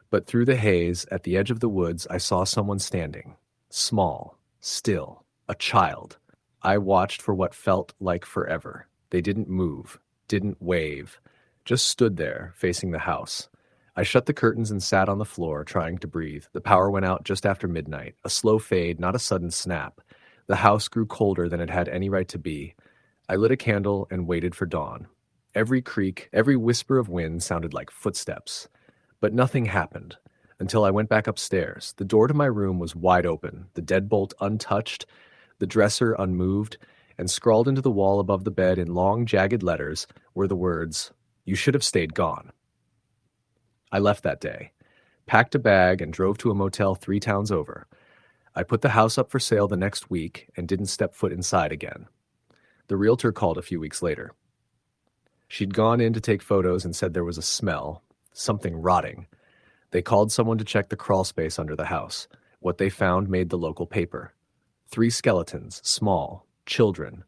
But through the haze, at the edge of the woods, I saw someone standing. Small, still, a child. I watched for what felt like forever. They didn't move, didn't wave, just stood there, facing the house. I shut the curtains and sat on the floor, trying to breathe. The power went out just after midnight. A slow fade, not a sudden snap. The house grew colder than it had any right to be. I lit a candle and waited for dawn. Every creak, every whisper of wind sounded like footsteps. But nothing happened until I went back upstairs. The door to my room was wide open, the deadbolt untouched, the dresser unmoved, and scrawled into the wall above the bed in long, jagged letters were the words, "You should have stayed gone." I left that day, packed a bag, and drove to a motel 3 towns over. I put the house up for sale the next week and didn't step foot inside again. The realtor called a few weeks later. She'd gone in to take photos and said there was a smell, something rotting. They called someone to check the crawl space under the house. What they found made the local paper. 3 skeletons, small, children.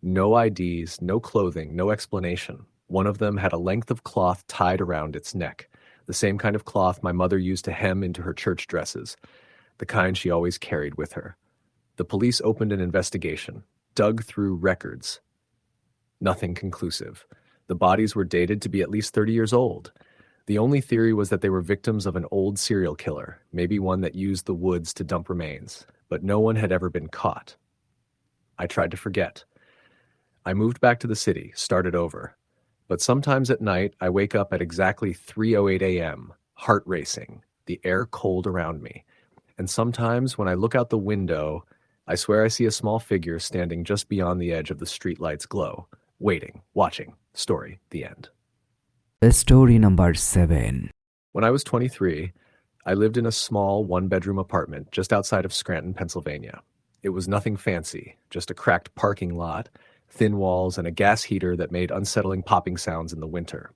No IDs, no clothing, no explanation. One of them had a length of cloth tied around its neck, the same kind of cloth my mother used to hem into her church dresses, the kind she always carried with her. The police opened an investigation, dug through records. Nothing conclusive. The bodies were dated to be at least 30 years old. The only theory was that they were victims of an old serial killer, maybe one that used the woods to dump remains, but no one had ever been caught. I tried to forget. I moved back to the city, started over. But sometimes at night, I wake up at exactly 3:08 a.m., heart racing, the air cold around me. And sometimes when I look out the window, I swear I see a small figure standing just beyond the edge of the streetlight's glow, waiting, watching. Story, the end. Story number 7. When I was 23, I lived in a small one-bedroom apartment just outside of Scranton, Pennsylvania. It was nothing fancy, just a cracked parking lot, thin walls, and a gas heater that made unsettling popping sounds in the winter.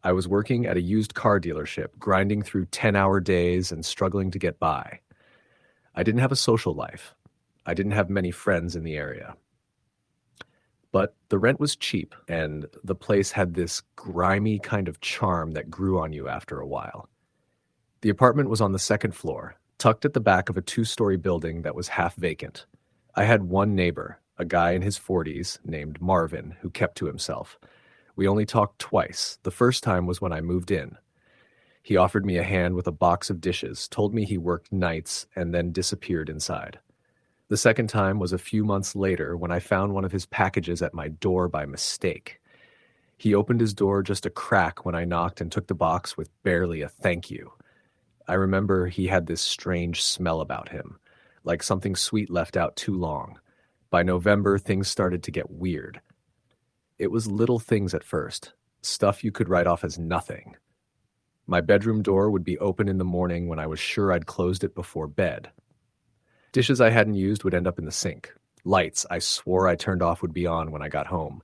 I was working at a used car dealership, grinding through 10-hour days and struggling to get by. I didn't have a social life. I didn't have many friends in the area. But the rent was cheap, and the place had this grimy kind of charm that grew on you after a while. The apartment was on the second floor, tucked at the back of a 2-story building that was half vacant. I had one neighbor, a guy in his 40s named Marvin, who kept to himself. We only talked twice. The first time was when I moved in. He offered me a hand with a box of dishes, told me he worked nights, and then disappeared inside. The second time was a few months later when I found one of his packages at my door by mistake. He opened his door just a crack when I knocked and took the box with barely a thank you. I remember he had this strange smell about him, like something sweet left out too long. By November, things started to get weird. It was little things at first, stuff you could write off as nothing. My bedroom door would be open in the morning when I was sure I'd closed it before bed. Dishes I hadn't used would end up in the sink. Lights I swore I turned off would be on when I got home.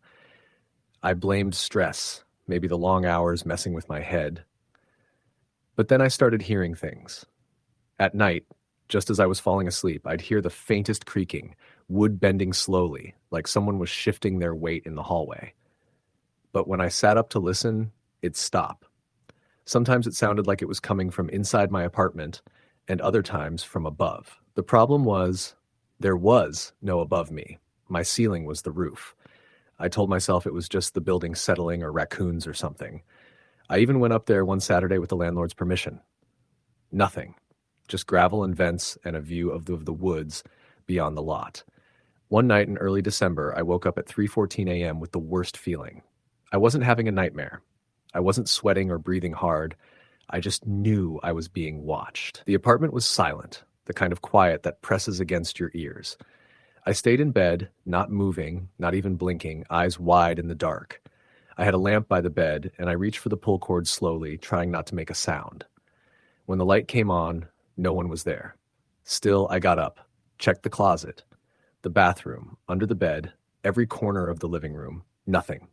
I blamed stress, maybe the long hours messing with my head. But then I started hearing things. At night, just as I was falling asleep, I'd hear the faintest creaking, wood bending slowly, like someone was shifting their weight in the hallway. But when I sat up to listen, it'd stop. Sometimes it sounded like it was coming from inside my apartment, and other times from above. The problem was, there was no above me. My ceiling was the roof. I told myself it was just the building settling or raccoons or something. I even went up there one Saturday with the landlord's permission. Nothing. Just gravel and vents and a view of the woods beyond the lot. One night in early December, I woke up at 3:14 a.m. with the worst feeling. I wasn't having a nightmare. I wasn't sweating or breathing hard. I just knew I was being watched. The apartment was silent, the kind of quiet that presses against your ears. I stayed in bed, not moving, not even blinking, eyes wide in the dark. I had a lamp by the bed, and I reached for the pull cord slowly, trying not to make a sound. When the light came on, no one was there. Still, I got up, checked the closet, the bathroom, under the bed, every corner of the living room, nothing.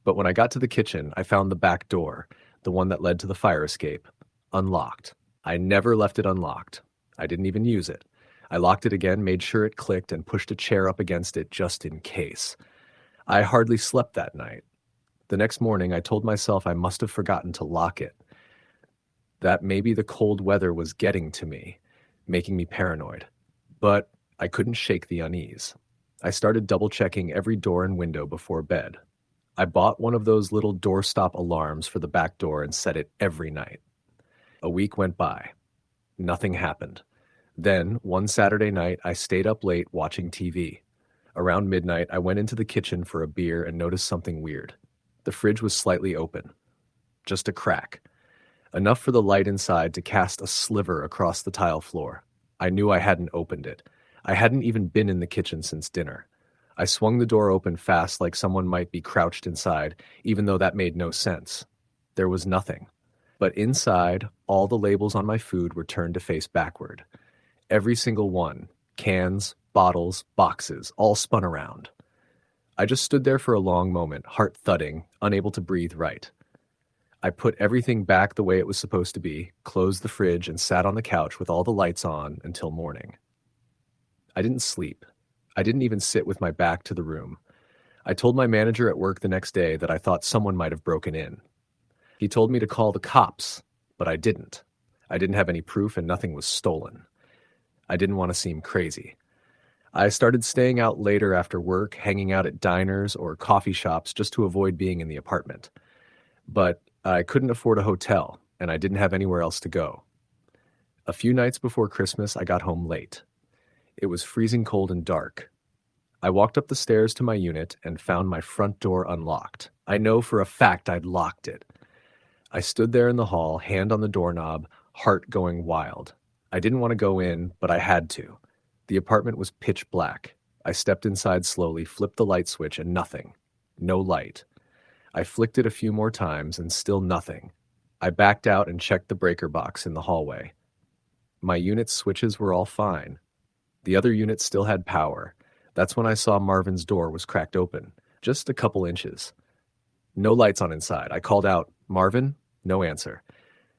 But when I got to the kitchen, I found the back door, the one that led to the fire escape, unlocked. I never left it unlocked. I didn't even use it. I locked it again, made sure it clicked, and pushed a chair up against it just in case. I hardly slept that night. The next morning, I told myself I must have forgotten to lock it. That maybe the cold weather was getting to me, making me paranoid. But I couldn't shake the unease. I started double-checking every door and window before bed. I bought one of those little doorstop alarms for the back door and set it every night. A week went by. Nothing happened. Then, one Saturday night, I stayed up late watching TV. Around midnight, I went into the kitchen for a beer and noticed something weird. The fridge was slightly open. Just a crack. Enough for the light inside to cast a sliver across the tile floor. I knew I hadn't opened it. I hadn't even been in the kitchen since dinner. I swung the door open fast like someone might be crouched inside, even though that made no sense. There was nothing. But inside, all the labels on my food were turned to face backward. Every single one, cans, bottles, boxes, all spun around. I just stood there for a long moment, heart thudding, unable to breathe right. I put everything back the way it was supposed to be, closed the fridge, and sat on the couch with all the lights on until morning. I didn't sleep. I didn't even sit with my back to the room. I told my manager at work the next day that I thought someone might have broken in. He told me to call the cops, but I didn't. I didn't have any proof and nothing was stolen. I didn't want to seem crazy. I started staying out later after work, hanging out at diners or coffee shops just to avoid being in the apartment. But I couldn't afford a hotel, and I didn't have anywhere else to go. A few nights before Christmas, I got home late. It was freezing cold and dark. I walked up the stairs to my unit and found my front door unlocked. I know for a fact I'd locked it. I stood there in the hall, hand on the doorknob, heart going wild. I didn't want to go in, but I had to. The apartment was pitch black. I stepped inside slowly, flipped the light switch, and nothing. No light. I flicked it a few more times, and still nothing. I backed out and checked the breaker box in the hallway. My unit's switches were all fine. The other unit still had power. That's when I saw Marvin's door was cracked open, just a couple inches. No lights on inside. I called out, "Marvin?" No answer.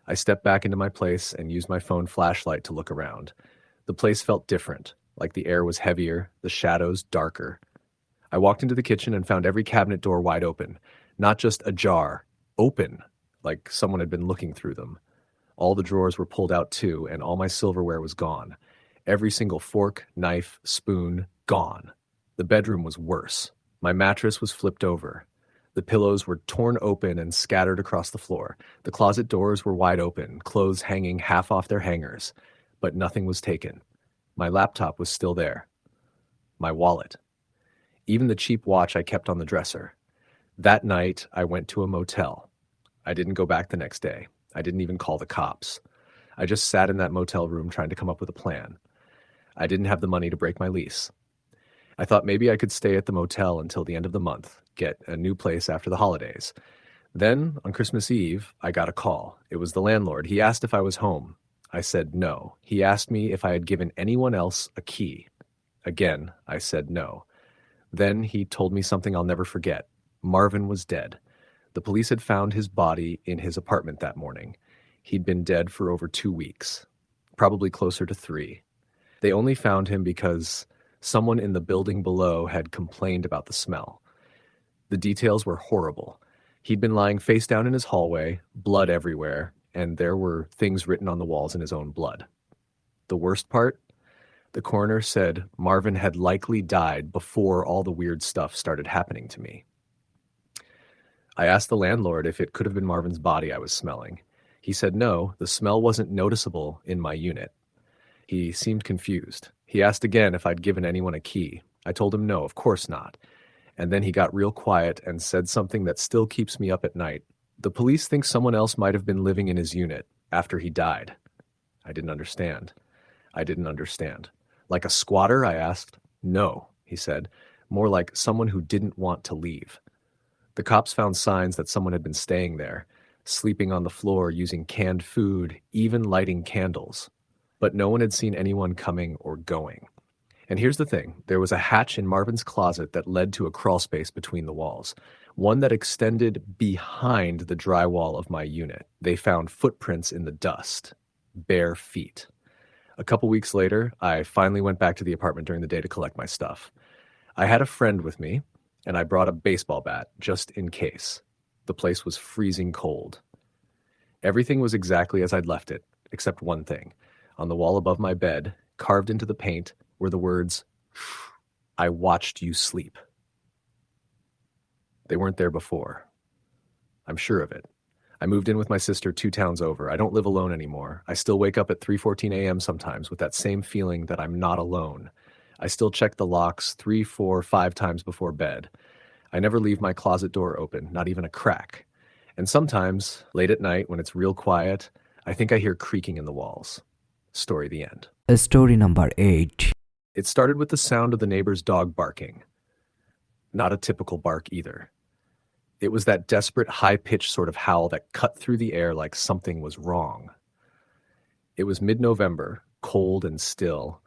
I stepped back into my place and used my phone flashlight to look around. The place felt different, like the air was heavier, the shadows darker. I walked into the kitchen and found every cabinet door wide open, not just ajar, open, like someone had been looking through them. All the drawers were pulled out too, and all my silverware was gone. Every single fork, knife, spoon, gone. The bedroom was worse. My mattress was flipped over. The pillows were torn open and scattered across the floor. The closet doors were wide open, clothes hanging half off their hangers. But nothing was taken. My laptop was still there. My wallet. Even the cheap watch I kept on the dresser. That night, I went to a motel. I didn't go back the next day. I didn't even call the cops. I just sat in that motel room trying to come up with a plan. I didn't have the money to break my lease. I thought maybe I could stay at the motel until the end of the month, get a new place after the holidays. Then, on Christmas Eve, I got a call. It was the landlord. He asked if I was home. I said no. He asked me if I had given anyone else a key. Again, I said no. Then he told me something I'll never forget. Marvin was dead. The police had found his body in his apartment that morning. He'd been dead for over 2 weeks, probably closer to 3. They only found him because someone in the building below had complained about the smell. The details were horrible. He'd been lying face down in his hallway, blood everywhere, and there were things written on the walls in his own blood. The worst part? The coroner said Marvin had likely died before all the weird stuff started happening to me. I asked the landlord if it could have been Marvin's body I was smelling. He said no, the smell wasn't noticeable in my unit. He seemed confused. He asked again if I'd given anyone a key. I told him no, of course not. And then he got real quiet and said something that still keeps me up at night. The police think someone else might have been living in his unit after he died. I didn't understand. Like a squatter, I asked. No, he said. More like someone who didn't want to leave. The cops found signs that someone had been staying there, sleeping on the floor, using canned food, even lighting candles. But no one had seen anyone coming or going. And here's the thing. There was a hatch in Marvin's closet that led to a crawl space between the walls, one that extended behind the drywall of my unit. They found footprints in the dust, bare feet. A couple weeks later, I finally went back to the apartment during the day to collect my stuff. I had a friend with me, and I brought a baseball bat just in case. The place was freezing cold. Everything was exactly as I'd left it, except one thing. On the wall above my bed, carved into the paint, were the words, "I watched you sleep." They weren't there before. I'm sure of it. I moved in with my sister 2 towns over. I don't live alone anymore. I still wake up at 3:14 a.m. sometimes with that same feeling that I'm not alone. I still check the locks 3, 4, 5 times before bed. I never leave my closet door open, not even a crack. And sometimes, late at night when it's real quiet, I think I hear creaking in the walls. Story the end. Story number 8. It started with the sound of the neighbor's dog barking. Not a typical bark either. It was that desperate, high-pitched sort of howl that cut through the air like something was wrong. It was mid-November, cold and still,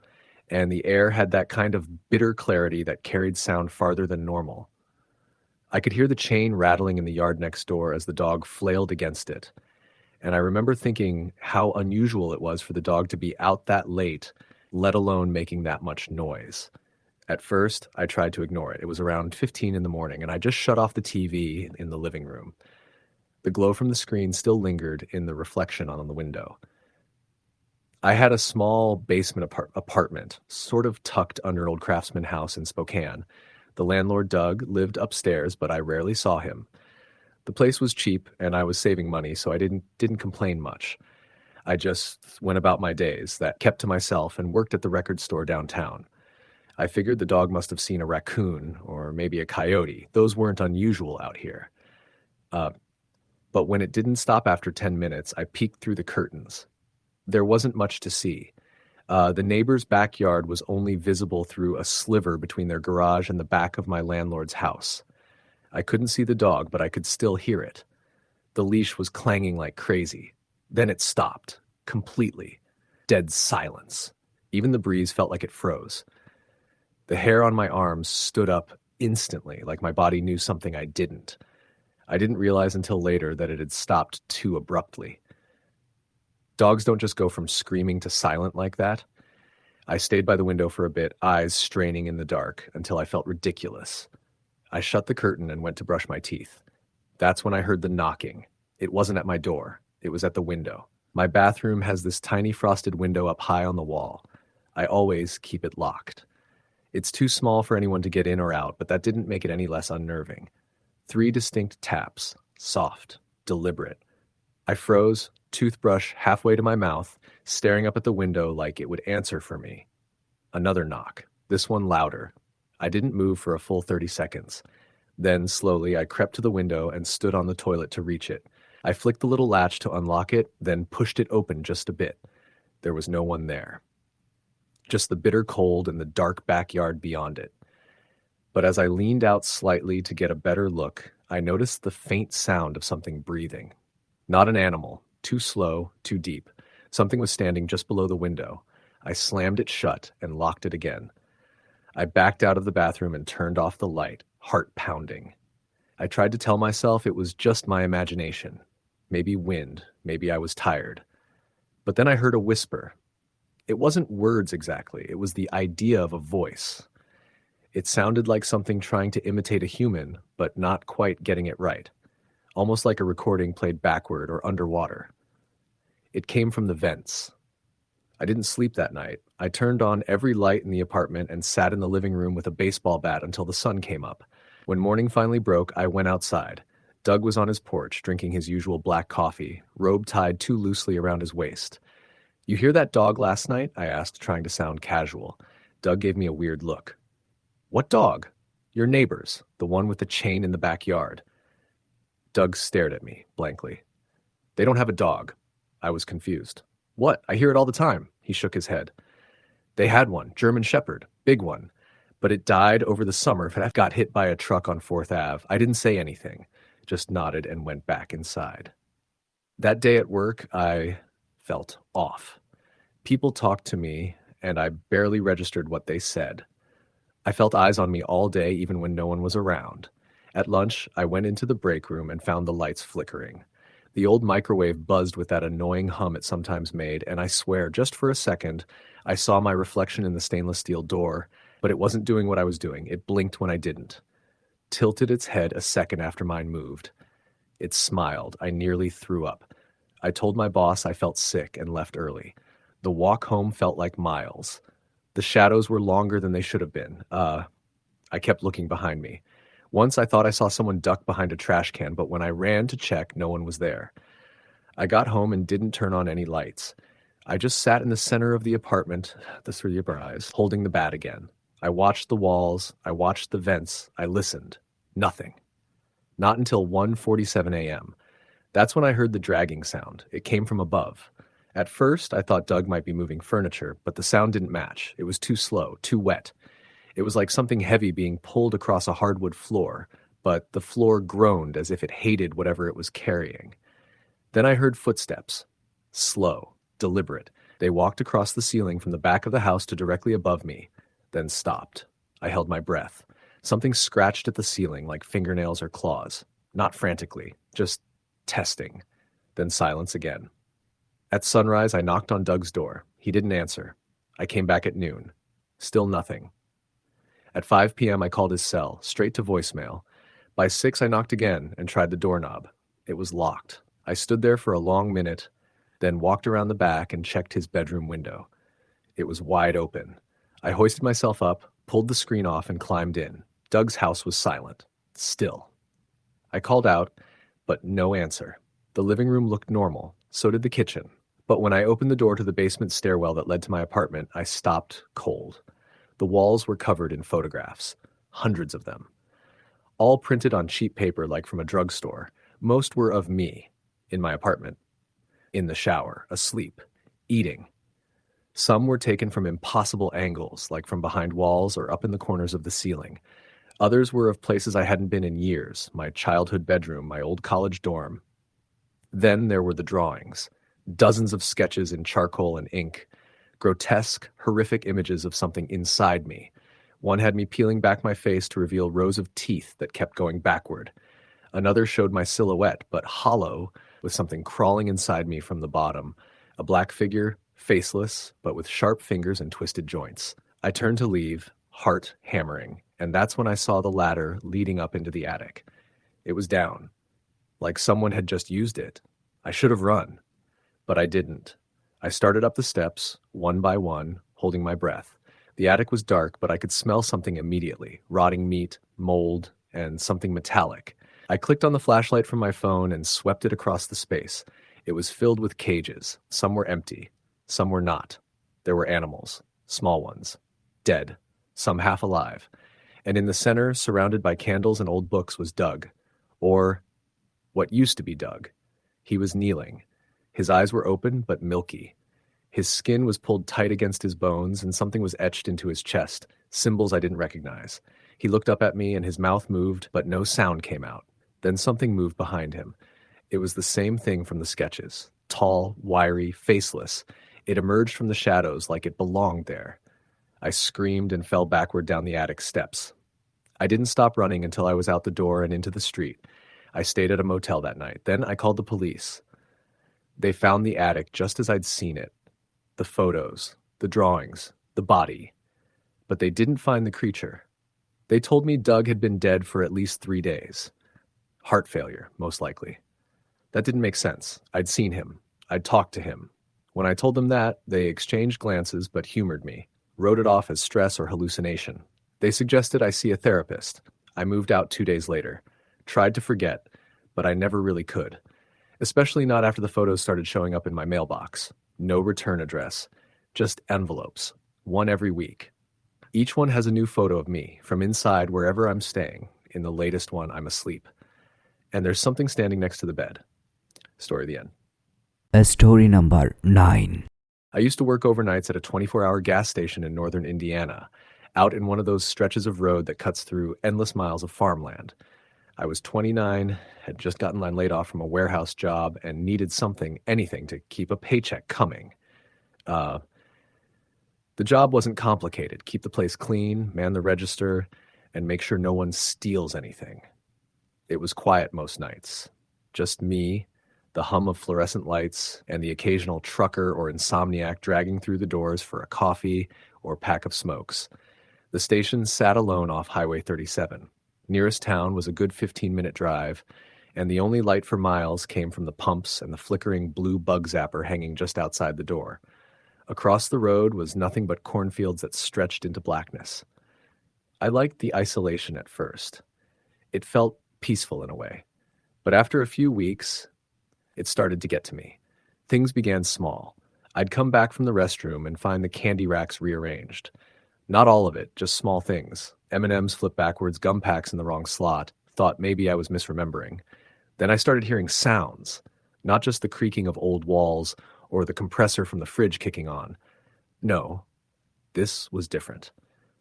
and the air had that kind of bitter clarity that carried sound farther than normal. I could hear the chain rattling in the yard next door as the dog flailed against it, and I remember thinking how unusual it was for the dog to be out that late, let alone making that much noise. At first, I tried to ignore it. It was around 15 in the morning, and I just shut off the TV in the living room. The glow from the screen still lingered in the reflection on the window. I had a small basement apartment, sort of tucked under an old craftsman house in Spokane. The landlord, Doug, lived upstairs, but I rarely saw him. The place was cheap, and I was saving money, so I didn't complain much. I just went about my days, that kept to myself, and worked at the record store downtown. I figured the dog must have seen a raccoon or maybe a coyote. Those weren't unusual out here. Uh, but when it didn't stop after 10 minutes, I peeked through the curtains. There wasn't much to see. The neighbor's backyard was only visible through a sliver between their garage and the back of my landlord's house. I couldn't see the dog, but I could still hear it. The leash was clanging like crazy. Then it stopped. Completely. Dead silence. Even the breeze felt like it froze. The hair on my arms stood up instantly, like my body knew something I didn't. I didn't realize until later that it had stopped too abruptly. Dogs don't just go from screaming to silent like that. I stayed by the window for a bit, eyes straining in the dark, until I felt ridiculous. I shut the curtain and went to brush my teeth. That's when I heard the knocking. It wasn't at my door. It was at the window. My bathroom has this tiny frosted window up high on the wall. I always keep it locked. It's too small for anyone to get in or out, but that didn't make it any less unnerving. 3 distinct taps, soft, deliberate. I froze, toothbrush halfway to my mouth, staring up at the window like it would answer for me. Another knock, this one louder. I didn't move for a full 30 seconds. Then, slowly, I crept to the window and stood on the toilet to reach it. I flicked the little latch to unlock it, then pushed it open just a bit. There was no one there. Just the bitter cold and the dark backyard beyond it. But as I leaned out slightly to get a better look, I noticed the faint sound of something breathing. Not an animal, too slow, too deep. Something was standing just below the window. I slammed it shut and locked it again. I backed out of the bathroom and turned off the light, heart pounding. I tried to tell myself it was just my imagination. Maybe wind, maybe I was tired. But then I heard a whisper. It wasn't words exactly, it was the idea of a voice. It sounded like something trying to imitate a human, but not quite getting it right. Almost like a recording played backward or underwater. It came from the vents. I didn't sleep that night. I turned on every light in the apartment and sat in the living room with a baseball bat until the sun came up. When morning finally broke, I went outside. Doug was on his porch, drinking his usual black coffee, robe tied too loosely around his waist. "You hear that dog last night?" I asked, trying to sound casual. Doug gave me a weird look. "What dog?" "Your neighbor's, the one with the chain in the backyard." Doug stared at me, blankly. "They don't have a dog." I was confused. "What? I hear it all the time." He shook his head. "They had one, German Shepherd, big one. But it died over the summer. It got hit by a truck on 4th Ave. I didn't say anything, just nodded and went back inside. That day at work, I felt off. People talked to me, and I barely registered what they said. I felt eyes on me all day, even when no one was around. At lunch, I went into the break room and found the lights flickering. The old microwave buzzed with that annoying hum it sometimes made, and I swear, just for a second, I saw my reflection in the stainless steel door, but it wasn't doing what I was doing. It blinked when I didn't. Tilted its head a second after mine moved. It smiled. I nearly threw up. I told my boss I felt sick and left early. The walk home felt like miles. The shadows were longer than they should have been. I kept looking behind me. Once I thought I saw someone duck behind a trash can, but when I ran to check, no one was there. I got home and didn't turn on any lights. I just sat in the center of the apartment, the three of our eyes, holding the bat again. I watched the walls, I watched the vents, I listened. Nothing. Not until 1:47 a.m. That's when I heard the dragging sound. It came from above. At first, I thought Doug might be moving furniture, but the sound didn't match. It was too slow, too wet. It was like something heavy being pulled across a hardwood floor, but the floor groaned as if it hated whatever it was carrying. Then I heard footsteps. Slow, deliberate. They walked across the ceiling from the back of the house to directly above me, then stopped. I held my breath. Something scratched at the ceiling like fingernails or claws. Not frantically, just testing. Then silence again. At sunrise, I knocked on Doug's door. He didn't answer. I came back at noon. Still nothing. At 5 p.m., I called his cell, straight to voicemail. By 6, I knocked again and tried the doorknob. It was locked. I stood there for a long minute, then walked around the back and checked his bedroom window. It was wide open. I hoisted myself up, pulled the screen off, and climbed in. Doug's house was silent. Still. I called out, but no answer. The living room looked normal. So did the kitchen. But when I opened the door to the basement stairwell that led to my apartment, I stopped cold. The walls were covered in photographs, hundreds of them, all printed on cheap paper like from a drugstore. Most were of me, in my apartment, in the shower, asleep, eating. Some were taken from impossible angles, like from behind walls or up in the corners of the ceiling. Others were of places I hadn't been in years, my childhood bedroom, my old college dorm. Then there were the drawings, dozens of sketches in charcoal and ink, grotesque, horrific images of something inside me. One had me peeling back my face to reveal rows of teeth that kept going backward. Another showed my silhouette, but hollow, with something crawling inside me from the bottom. A black figure, faceless, but with sharp fingers and twisted joints. I turned to leave, heart hammering, and that's when I saw the ladder leading up into the attic. It was down, like someone had just used it. I should have run, but I didn't. I started up the steps, one by one, holding my breath. The attic was dark, but I could smell something immediately, rotting meat, mold, and something metallic. I clicked on the flashlight from my phone and swept it across the space. It was filled with cages. Some were empty, some were not. There were animals, small ones, dead, some half alive. And in the center, surrounded by candles and old books, was Doug, or what used to be Doug. He was kneeling. His eyes were open but milky. His skin was pulled tight against his bones, and something was etched into his chest, symbols I didn't recognize. He looked up at me, and his mouth moved, but no sound came out. Then something moved behind him. It was the same thing from the sketches. Tall, wiry, faceless. It emerged from the shadows like it belonged there. I screamed and fell backward down the attic steps. I didn't stop running until I was out the door and into the street. I stayed at a motel that night. Then I called the police. They found the attic just as I'd seen it. The photos, the drawings, the body. But they didn't find the creature. They told me Doug had been dead for at least 3 days. Heart failure, most likely. That didn't make sense. I'd seen him. I'd talked to him. When I told them that, they exchanged glances but humored me, wrote it off as stress or hallucination. They suggested I see a therapist. I moved out 2 days later. Tried to forget, but I never really could. Especially not after the photos started showing up in my mailbox. No return address. Just envelopes. One every week. Each one has a new photo of me, from inside wherever I'm staying. In the latest one, I'm asleep. And there's something standing next to the bed. Story of the end. Story number 9. I used to work overnights at a 24-hour gas station in northern Indiana, out in one of those stretches of road that cuts through endless miles of farmland. I was 29, had just gotten laid off from a warehouse job, and needed something, anything, to keep a paycheck coming. The job wasn't complicated. Keep the place clean, man the register, and make sure no one steals anything. It was quiet most nights. Just me, the hum of fluorescent lights, and the occasional trucker or insomniac dragging through the doors for a coffee or pack of smokes. The station sat alone off Highway 37. Nearest town was a good 15-minute drive, and the only light for miles came from the pumps and the flickering blue bug zapper hanging just outside the door. Across the road was nothing but cornfields that stretched into blackness. I liked the isolation at first. It felt peaceful in a way. But after a few weeks, it started to get to me. Things began small. I'd come back from the restroom and find the candy racks rearranged. Not all of it, just small things. M&Ms flipped backwards, gum packs in the wrong slot. Thought maybe I was misremembering. Then I started hearing sounds, not just the creaking of old walls or the compressor from the fridge kicking on. No, this was different.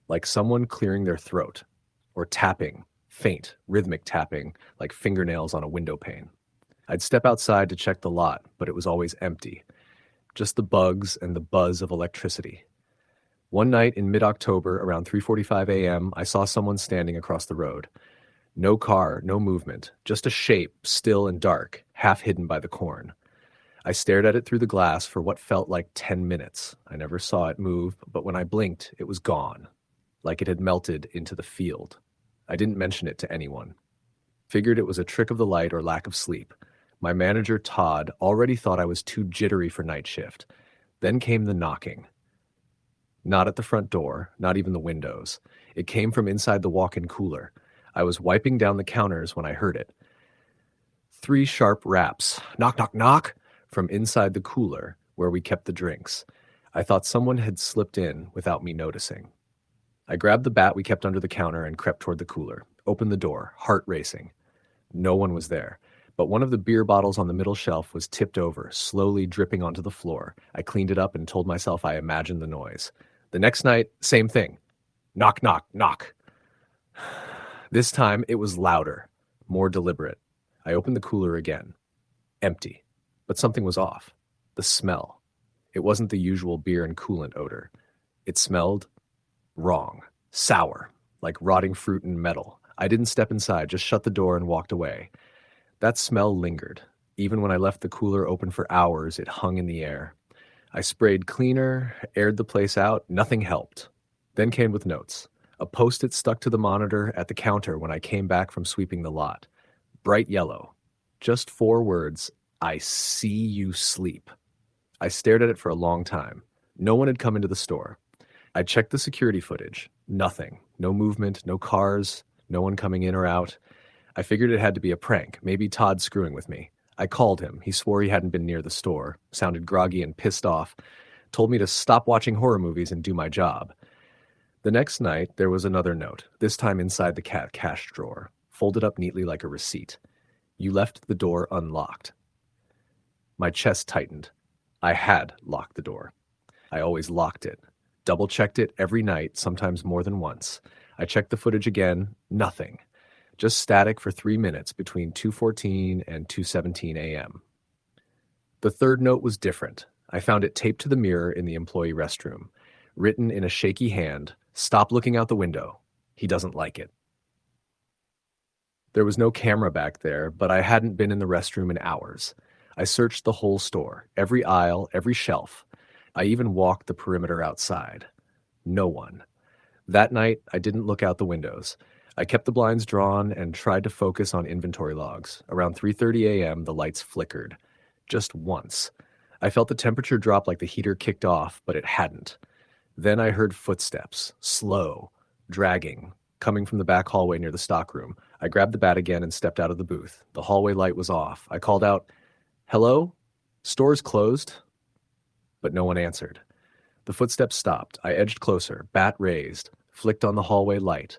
Like someone clearing their throat, or tapping, faint, rhythmic tapping, like fingernails on a window pane. I'd step outside to check the lot, but it was always empty. Just the bugs and the buzz of electricity. One night in mid-October, around 3:45 a.m., I saw someone standing across the road. No car, no movement, just a shape, still and dark, half hidden by the corn. I stared at it through the glass for what felt like 10 minutes. I never saw it move, but when I blinked, it was gone, like it had melted into the field. I didn't mention it to anyone. Figured it was a trick of the light or lack of sleep. My manager, Todd, already thought I was too jittery for night shift. Then came the knocking. Not at the front door, not even the windows. It came from inside the walk-in cooler. I was wiping down the counters when I heard it. 3 sharp raps, knock, knock, knock, from inside the cooler where we kept the drinks. I thought someone had slipped in without me noticing. I grabbed the bat we kept under the counter and crept toward the cooler, opened the door, heart racing. No one was there, but one of the beer bottles on the middle shelf was tipped over, slowly dripping onto the floor. I cleaned it up and told myself I imagined the noise. The next night, same thing. Knock, knock, knock. This time, it was louder, more deliberate. I opened the cooler again. Empty. But something was off. The smell. It wasn't the usual beer and coolant odor. It smelled wrong. Sour. Like rotting fruit and metal. I didn't step inside, just shut the door and walked away. That smell lingered. Even when I left the cooler open for hours, it hung in the air. I sprayed cleaner, aired the place out. Nothing helped. Then came with notes. A Post-it stuck to the monitor at the counter when I came back from sweeping the lot. Bright yellow. Just 4 words. I see you sleep. I stared at it for a long time. No one had come into the store. I checked the security footage. Nothing. No movement, no cars, no one coming in or out. I figured it had to be a prank, maybe Todd screwing with me. I called him. He swore he hadn't been near the store, sounded groggy and pissed off, told me to stop watching horror movies and do my job. The next night, there was another note, this time inside the cash drawer, folded up neatly like a receipt. You left the door unlocked. My chest tightened. I had locked the door. I always locked it. Double-checked it every night, sometimes more than once. I checked the footage again. Nothing. Just static for 3 minutes between 2:14 and 2:17 a.m. The third note was different. I found it taped to the mirror in the employee restroom. Written in a shaky hand, "Stop looking out the window. He doesn't like it." There was no camera back there, but I hadn't been in the restroom in hours. I searched the whole store, every aisle, every shelf. I even walked the perimeter outside. No one. That night, I didn't look out the windows. I kept the blinds drawn and tried to focus on inventory logs. Around 3:30 a.m., the lights flickered. Just once. I felt the temperature drop like the heater kicked off, but it hadn't. Then I heard footsteps, slow, dragging, coming from the back hallway near the stockroom. I grabbed the bat again and stepped out of the booth. The hallway light was off. I called out, "Hello? Store's closed?" But no one answered. The footsteps stopped. I edged closer, bat raised, flicked on the hallway light.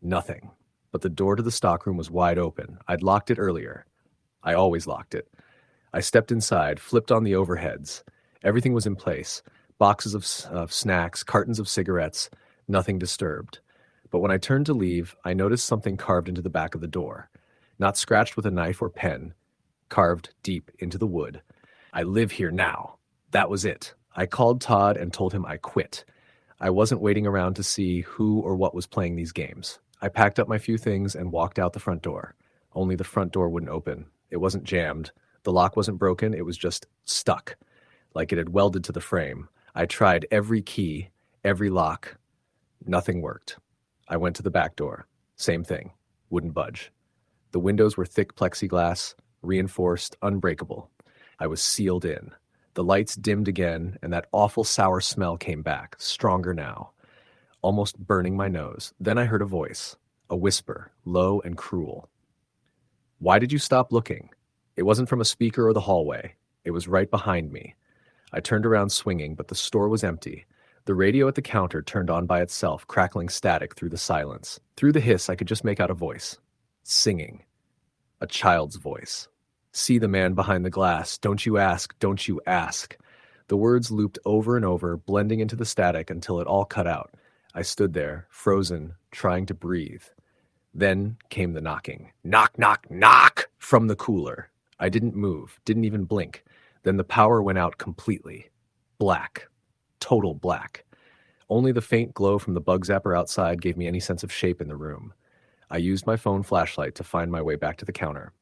Nothing. But the door to the stockroom was wide open. I'd locked it earlier. I always locked it. I stepped inside, flipped on the overheads. Everything was in place. Boxes of snacks, cartons of cigarettes, nothing disturbed. But when I turned to leave, I noticed something carved into the back of the door. Not scratched with a knife or pen, carved deep into the wood. "I live here now." That was it. I called Todd and told him I quit. I wasn't waiting around to see who or what was playing these games. I packed up my few things and walked out the front door. Only the front door wouldn't open. It wasn't jammed. The lock wasn't broken. It was just stuck, like it had welded to the frame. I tried every key, every lock. Nothing worked. I went to the back door. Same thing. Wouldn't budge. The windows were thick plexiglass, reinforced, unbreakable. I was sealed in. The lights dimmed again, and that awful sour smell came back, stronger now, almost burning my nose. Then I heard a voice, a whisper, low and cruel. "Why did you stop looking?" It wasn't from a speaker or the hallway. It was right behind me. I turned around swinging, but the store was empty. The radio at the counter turned on by itself, crackling static through the silence. Through the hiss, I could just make out a voice. Singing. A child's voice. "See the man behind the glass. Don't you ask, don't you ask." The words looped over and over, blending into the static until it all cut out. I stood there, frozen, trying to breathe. Then came the knocking. Knock, knock, knock! From the cooler. I didn't move, didn't even blink. Then the power went out completely. Black. Total black. Only the faint glow from the bug zapper outside gave me any sense of shape in the room. I used my phone flashlight to find my way back to the counter.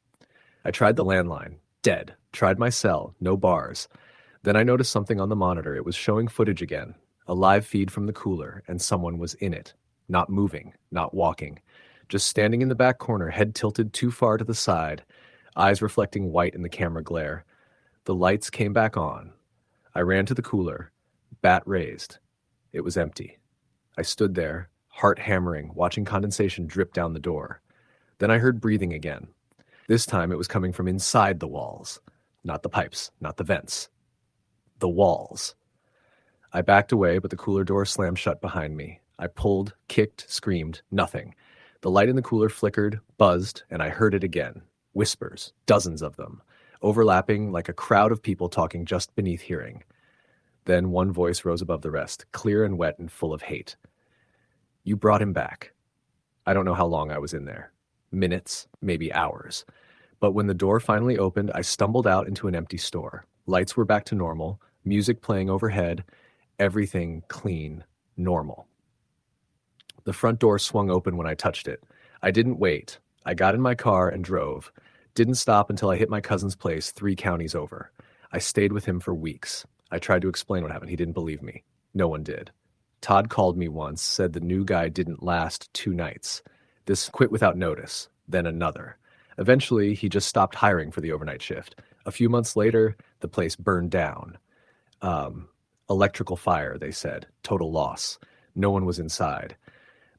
I tried the landline. Dead. Tried my cell. No bars. Then I noticed something on the monitor. It was showing footage again. A live feed from the cooler, and someone was in it. Not moving. Not walking. Just standing in the back corner, head tilted too far to the side, eyes reflecting white in the camera glare. The lights came back on. I ran to the cooler. Bat raised. It was empty. I stood there, heart hammering, watching condensation drip down the door. Then I heard breathing again. This time it was coming from inside the walls. Not the pipes, not the vents. The walls. I backed away, but the cooler door slammed shut behind me. I pulled, kicked, screamed, nothing. The light in the cooler flickered, buzzed, and I heard it again. Whispers, dozens of them, overlapping like a crowd of people talking just beneath hearing. Then one voice rose above the rest, clear and wet and full of hate. You brought him back. I don't know how long I was in there. Minutes, maybe hours. But when the door finally opened, I stumbled out into an empty store. Lights were back to normal, music playing overhead, everything clean, normal. The front door swung open when I touched it. I didn't wait. I got in my car and drove. Didn't stop until I hit my cousin's place 3 counties over. I stayed with him for weeks. I tried to explain what happened. He didn't believe me. No one did. Todd called me once, said the new guy didn't last 2 nights. This quit without notice, then another. Eventually, he just stopped hiring for the overnight shift. A few months later, the place burned down. Electrical fire, they said. Total loss. No one was inside.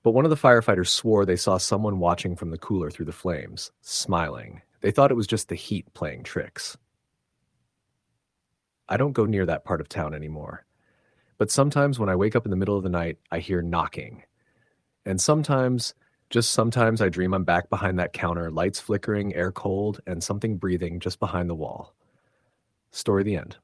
But one of the firefighters swore they saw someone watching from the cooler through the flames, smiling. They thought it was just the heat playing tricks. I don't go near that part of town anymore. But sometimes when I wake up in the middle of the night, I hear knocking. And sometimes, just sometimes, I dream I'm back behind that counter, lights flickering, air cold, and something breathing just behind the wall. Story the end.